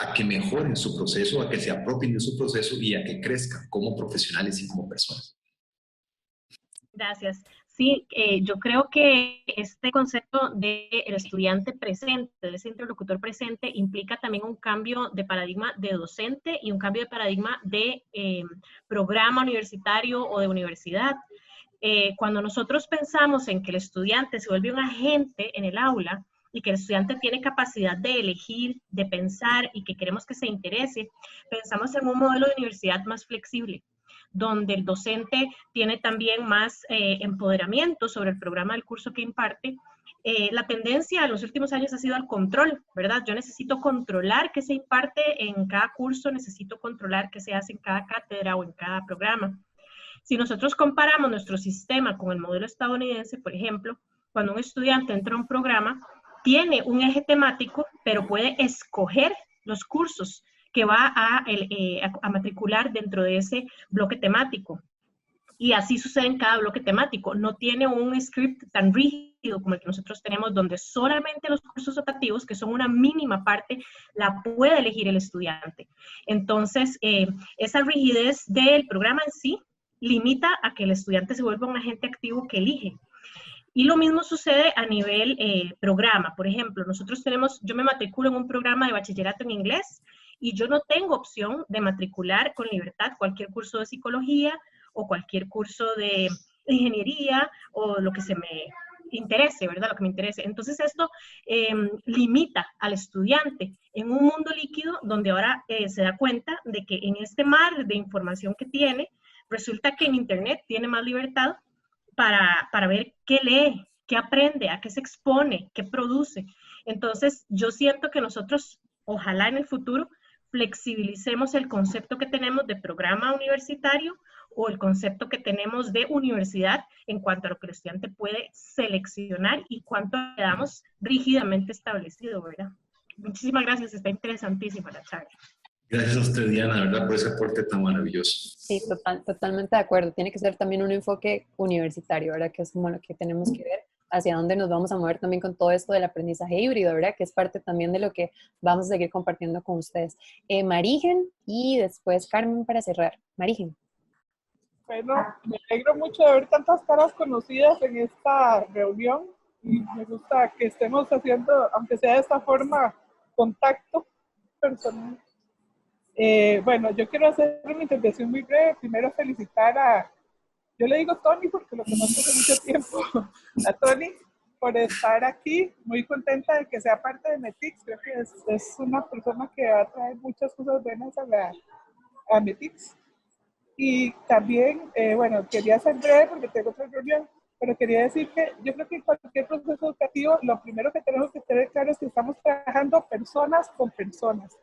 S2: a que mejoren su proceso, a que se apropien de su proceso y a que crezcan como profesionales y como personas.
S9: Gracias. Sí, yo creo que este concepto del estudiante presente, de ese interlocutor presente, implica también un cambio de paradigma de docente y un cambio de paradigma de programa universitario o de universidad. Cuando nosotros pensamos en que el estudiante se vuelve un agente en el aula y que el estudiante tiene capacidad de elegir, de pensar y que queremos que se interese, pensamos en un modelo de universidad más flexible, donde el docente tiene también más empoderamiento sobre el programa del curso que imparte. La tendencia en los últimos años ha sido al control, ¿verdad? Yo necesito controlar qué se imparte en cada curso, necesito controlar qué se hace en cada cátedra o en cada programa. Si nosotros comparamos nuestro sistema con el modelo estadounidense, por ejemplo, cuando un estudiante entra a un programa, tiene un eje temático, pero puede escoger los cursos que va a matricular dentro de ese bloque temático. Y así sucede en cada bloque temático. No tiene un script tan rígido como el que nosotros tenemos, donde solamente los cursos optativos, que son una mínima parte, la puede elegir el estudiante. Entonces, esa rigidez del programa en sí limita a que el estudiante se vuelva un agente activo que elige. Y lo mismo sucede a nivel programa. Por ejemplo, yo me matriculo en un programa de bachillerato en inglés y yo no tengo opción de matricular con libertad cualquier curso de psicología o cualquier curso de ingeniería o lo que se me interese, ¿verdad? Lo que me interese. Entonces esto limita al estudiante en un mundo líquido donde ahora se da cuenta de que en este mar de información que tiene, resulta que en Internet tiene más libertad para ver qué lee, qué aprende, a qué se expone, qué produce. Entonces, yo siento que nosotros, ojalá en el futuro, flexibilicemos el concepto que tenemos de programa universitario o el concepto que tenemos de universidad en cuanto a lo que el estudiante puede seleccionar y cuánto le damos rígidamente establecido, ¿verdad? Muchísimas gracias, está interesantísima la charla.
S2: Gracias a usted, Diana, ¿verdad? Por ese aporte tan maravilloso.
S1: Sí, totalmente de acuerdo. Tiene que ser también un enfoque universitario, ¿verdad? Que es como lo que tenemos que ver, hacia dónde nos vamos a mover también con todo esto del aprendizaje híbrido, ¿verdad? Que es parte también de lo que vamos a seguir compartiendo con ustedes. Marigen y después Carmen para cerrar. Marigen.
S10: Bueno, me alegro mucho de ver tantas caras conocidas en esta reunión y me gusta que estemos haciendo, aunque sea de esta forma, contacto personal. Bueno, yo quiero hacer una intervención muy breve. Primero felicitar yo le digo Tony porque lo conozco hace mucho tiempo, a Tony por estar aquí. Muy contenta de que sea parte de METICS. Creo que es una persona que va a traer muchas cosas buenas a METICS. Y también, bueno, quería ser breve porque tengo otra reunión, pero quería decir que yo creo que en cualquier proceso educativo, lo primero que tenemos que tener claro es que estamos trabajando personas con personas.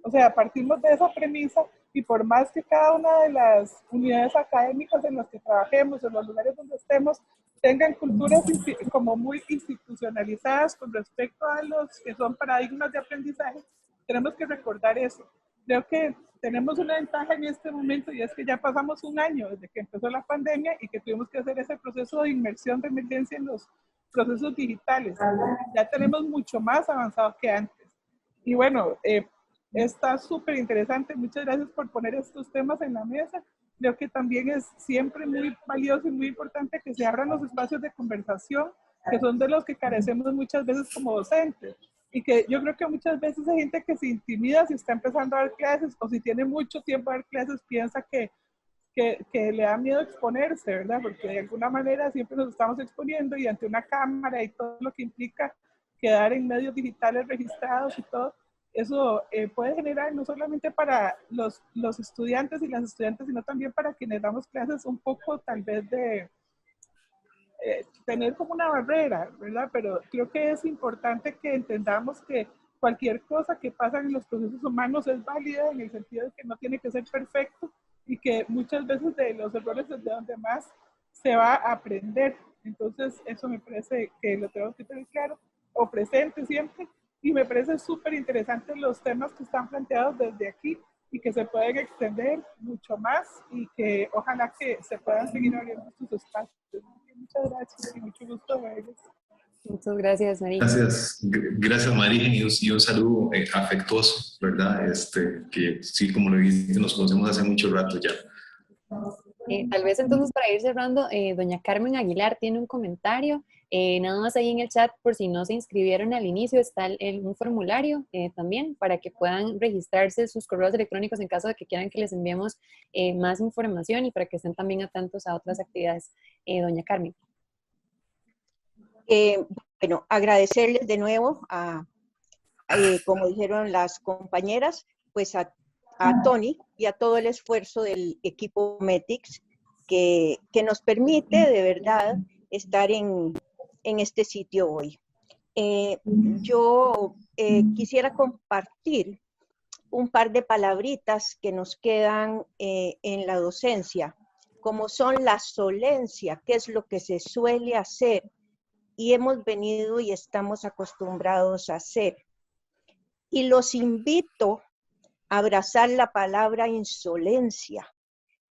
S10: O sea, partimos de esa premisa y por más que cada una de las unidades académicas en las que trabajemos, en los lugares donde estemos, tengan culturas como muy institucionalizadas con respecto a los que son paradigmas de aprendizaje, tenemos que recordar eso. Creo que tenemos una ventaja en este momento y es que ya pasamos un año desde que empezó la pandemia y que tuvimos que hacer ese proceso de inmersión de emergencia en los procesos digitales. Ya tenemos mucho más avanzado que antes. Y bueno, está súper interesante. Muchas gracias por poner estos temas en la mesa. Creo que también es siempre muy valioso y muy importante que se abran los espacios de conversación, que son de los que carecemos muchas veces como docentes. Y que yo creo que muchas veces hay gente que se intimida si está empezando a dar clases o si tiene mucho tiempo a dar clases, piensa que le da miedo exponerse, ¿verdad? Porque de alguna manera siempre nos estamos exponiendo y ante una cámara y todo lo que implica quedar en medios digitales registrados y todo, eso puede generar no solamente para los estudiantes y las estudiantes, sino también para quienes damos clases un poco tal vez de tener como una barrera, ¿verdad? Pero creo que es importante que entendamos que cualquier cosa que pasa en los procesos humanos es válida en el sentido de que no tiene que ser perfecto y que muchas veces de los errores es de donde más se va a aprender. Entonces, eso me parece que lo tengo que tener claro o presente siempre. Y me parece súper interesante los temas que están planteados desde aquí y que se pueden extender mucho más y que ojalá que se puedan seguir abriendo estos espacios. Muchas gracias y mucho gusto verles.
S1: Muchas gracias, María.
S2: Gracias María, y un saludo afectuoso, ¿verdad? Que sí, como lo dijiste, nos conocemos hace mucho rato ya.
S1: Tal vez entonces para ir cerrando, doña Carmen Aguilar tiene un comentario, nada más ahí en el chat, por si no se inscribieron al inicio, está un formulario también para que puedan registrarse sus correos electrónicos en caso de que quieran que les enviemos más información y para que estén también atentos a otras actividades. Doña Carmen.
S11: Bueno, agradecerles de nuevo como dijeron las compañeras, pues a Tony y a todo el esfuerzo del equipo METICS que nos permite de verdad estar en este sitio hoy. Yo quisiera compartir un par de palabritas que nos quedan en la docencia como son la solencia, que es lo que se suele hacer y hemos venido y estamos acostumbrados a hacer. Y los invito a abrazar la palabra insolencia,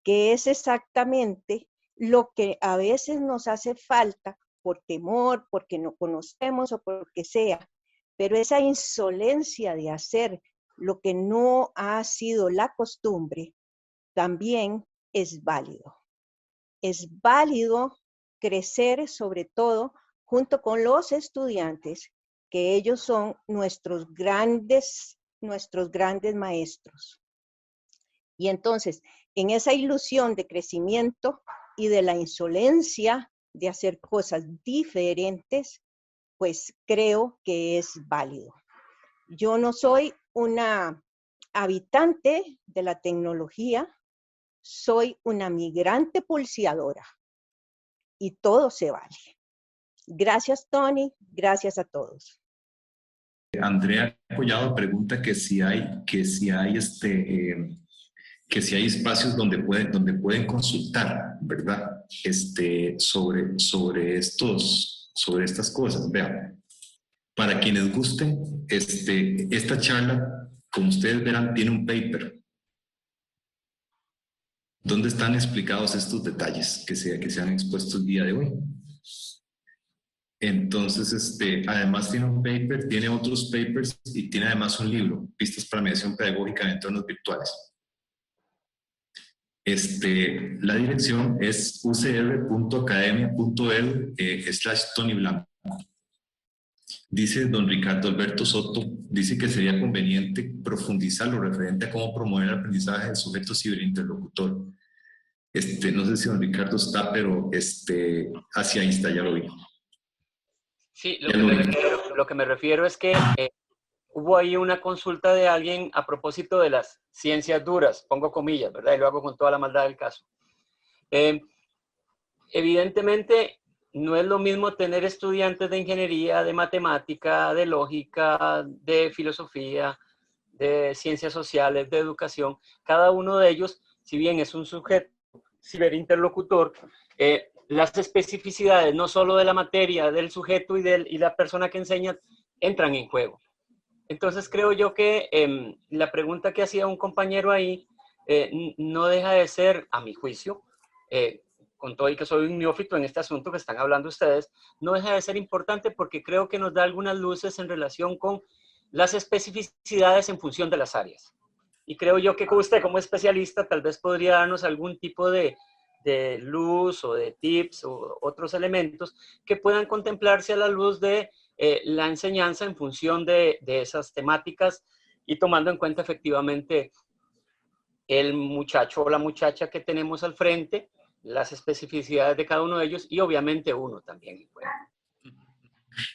S11: que es exactamente lo que a veces nos hace falta por temor, porque no conocemos o por lo que sea, pero esa insolencia de hacer lo que no ha sido la costumbre también es válido. Es válido crecer sobre todo junto con los estudiantes, que ellos son nuestros grandes maestros. Y entonces, en esa ilusión de crecimiento y de la insolencia de hacer cosas diferentes, pues creo que es válido. Yo no soy una habitante de la tecnología, soy una migrante pulseadora y todo se vale. Gracias, Tony. Gracias a todos.
S2: Andrea Collado pregunta que si hay espacios donde pueden consultar, ¿verdad? Sobre estas cosas. Vean, para quienes gusten, esta charla, como ustedes verán, tiene un paper donde están explicados estos detalles que se han expuesto el día de hoy. Entonces, además tiene un paper, tiene otros papers y tiene además un libro, Pistas para Mediación Pedagógica en Entornos Virtuales. La dirección es ucr.academia.edu/Tony Blanco. Dice don Ricardo Alberto Soto, dice que sería conveniente profundizar lo referente a cómo promover el aprendizaje del sujeto ciberinterlocutor. No sé si don Ricardo está, pero hacia Insta, ya lo vi.
S8: Sí, lo que me refiero es que hubo ahí una consulta de alguien a propósito de las ciencias duras, pongo comillas, ¿verdad? Y lo hago con toda la maldad del caso. Evidentemente, no es lo mismo tener estudiantes de ingeniería, de matemática, de lógica, de filosofía, de ciencias sociales, de educación. Cada uno de ellos, si bien es un sujeto ciberinterlocutor, las especificidades no solo de la materia, del sujeto y la persona que enseña, entran en juego. Entonces creo yo que la pregunta que hacía un compañero ahí no deja de ser, a mi juicio, con todo y que soy un neófito en este asunto que están hablando ustedes, no deja de ser importante porque creo que nos da algunas luces en relación con las especificidades en función de las áreas. Y creo yo que usted como especialista tal vez podría darnos algún tipo de luz o de tips o otros elementos que puedan contemplarse a la luz de la enseñanza en función de esas temáticas y tomando en cuenta efectivamente el muchacho o la muchacha que tenemos al frente, las especificidades de cada uno de ellos y obviamente uno también.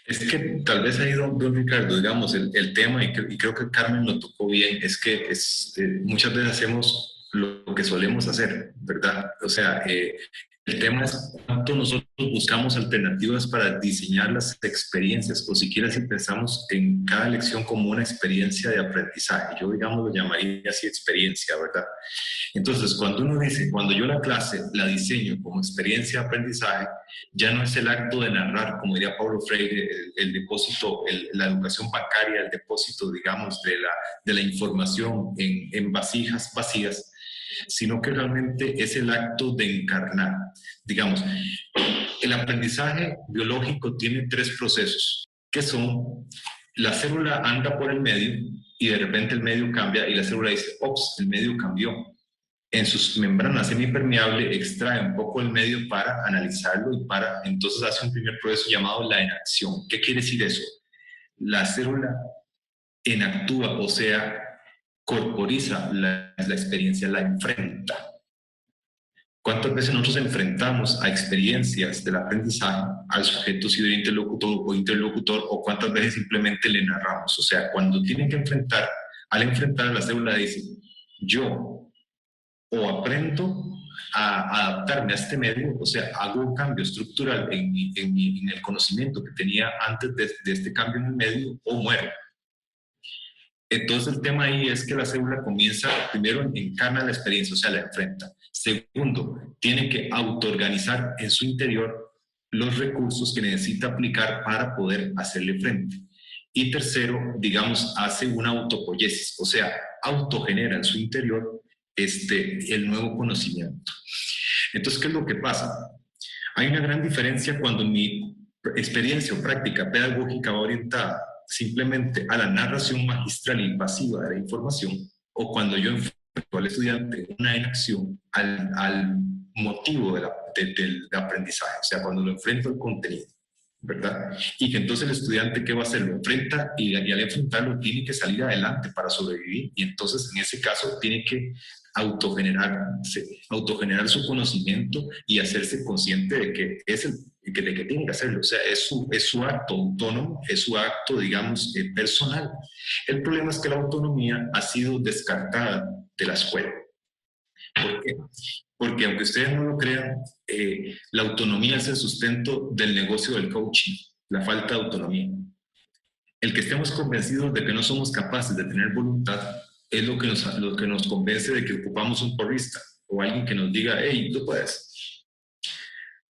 S2: Es que tal vez ahí, don Ricardo, digamos, el tema, y creo que Carmen lo tocó bien, es que muchas veces hacemos lo que solemos hacer, ¿verdad? O sea, el tema es cuánto nosotros buscamos alternativas para diseñar las experiencias, o siquiera si pensamos en cada lección como una experiencia de aprendizaje. Yo, digamos, lo llamaría así experiencia, ¿verdad? Entonces, cuando uno dice, cuando yo la clase la diseño como experiencia de aprendizaje, ya no es el acto de narrar, como diría Paulo Freire, el depósito, la educación bancaria, el depósito, digamos, de la información en vasijas vacías, sino que realmente es el acto de encarnar. Digamos, el aprendizaje biológico tiene 3 procesos, que son, la célula anda por el medio y de repente el medio cambia y la célula dice, ops, el medio cambió. En sus membranas semipermeables extrae un poco el medio para analizarlo y entonces hace un primer proceso llamado la enacción. ¿Qué quiere decir eso? La célula enactúa, o sea, corporiza la experiencia, la enfrenta. ¿Cuántas veces nosotros enfrentamos a experiencias del aprendizaje al sujeto ciberinterlocutor o interlocutor, o cuántas veces simplemente le narramos? O sea, cuando tienen que enfrentar, al enfrentar la célula dice, yo o aprendo a adaptarme a este medio, o sea, hago un cambio estructural en el conocimiento que tenía antes de este cambio en el medio, o muero. Entonces el tema ahí es que la célula comienza, primero encarna la experiencia, o sea, la enfrenta. Segundo, tiene que autoorganizar en su interior los recursos que necesita aplicar para poder hacerle frente. Y tercero, digamos, hace una autopoiesis, o sea, autogenera en su interior el nuevo conocimiento. Entonces, ¿qué es lo que pasa? Hay una gran diferencia cuando mi experiencia o práctica pedagógica va orientada simplemente a la narración magistral y pasiva de la información, o cuando yo enfrento al estudiante una inacción al motivo del aprendizaje, o sea, cuando lo enfrento al contenido, ¿verdad? Y que entonces el estudiante, ¿qué va a hacer? Lo enfrenta y al enfrentarlo tiene que salir adelante para sobrevivir, y entonces en ese caso tiene que autogenerar su conocimiento y hacerse consciente de que de que tiene que hacerlo, o sea, es su acto autónomo, es su acto, digamos, personal. El problema es que la autonomía ha sido descartada de la escuela. ¿Por qué? Porque aunque ustedes no lo crean, la autonomía es el sustento del negocio del coaching, la falta de autonomía. El que estemos convencidos de que no somos capaces de tener voluntad es lo que nos convence de que ocupamos un porrista o alguien que nos diga, hey, tú puedes.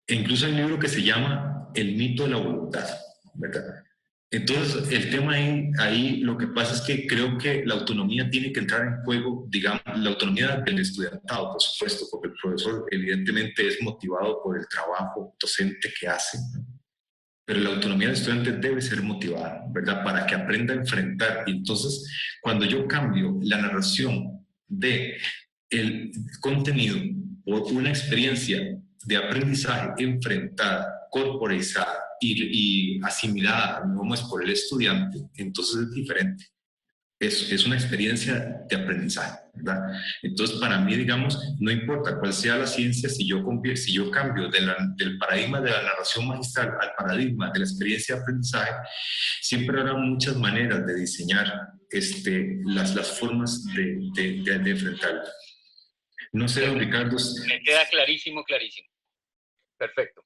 S2: E incluso hay un libro que se llama El mito de la voluntad, ¿verdad? Entonces, el tema ahí lo que pasa es que creo que la autonomía tiene que entrar en juego, digamos, la autonomía del estudiantado, por supuesto, porque el profesor evidentemente es motivado por el trabajo docente que hace, pero la autonomía del estudiante debe ser motivada, ¿verdad? Para que aprenda a enfrentar. Y entonces, cuando yo cambio la narración del contenido por una experiencia de aprendizaje enfrentada, corporizada y asimilada, como es por el estudiante, entonces es diferente. Es una experiencia de aprendizaje, ¿verdad? Entonces, para mí, digamos, no importa cuál sea la ciencia, si yo cambio del paradigma de la narración magistral al paradigma de la experiencia de aprendizaje, siempre habrá muchas maneras de diseñar las formas de enfrentarlo. No sé, don Ricardo.
S8: Me queda clarísimo, clarísimo. Perfecto.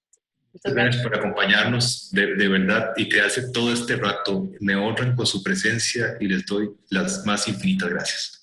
S2: Muchas gracias por acompañarnos de verdad y quedarse todo este rato. Me honran con su presencia y les doy las más infinitas gracias.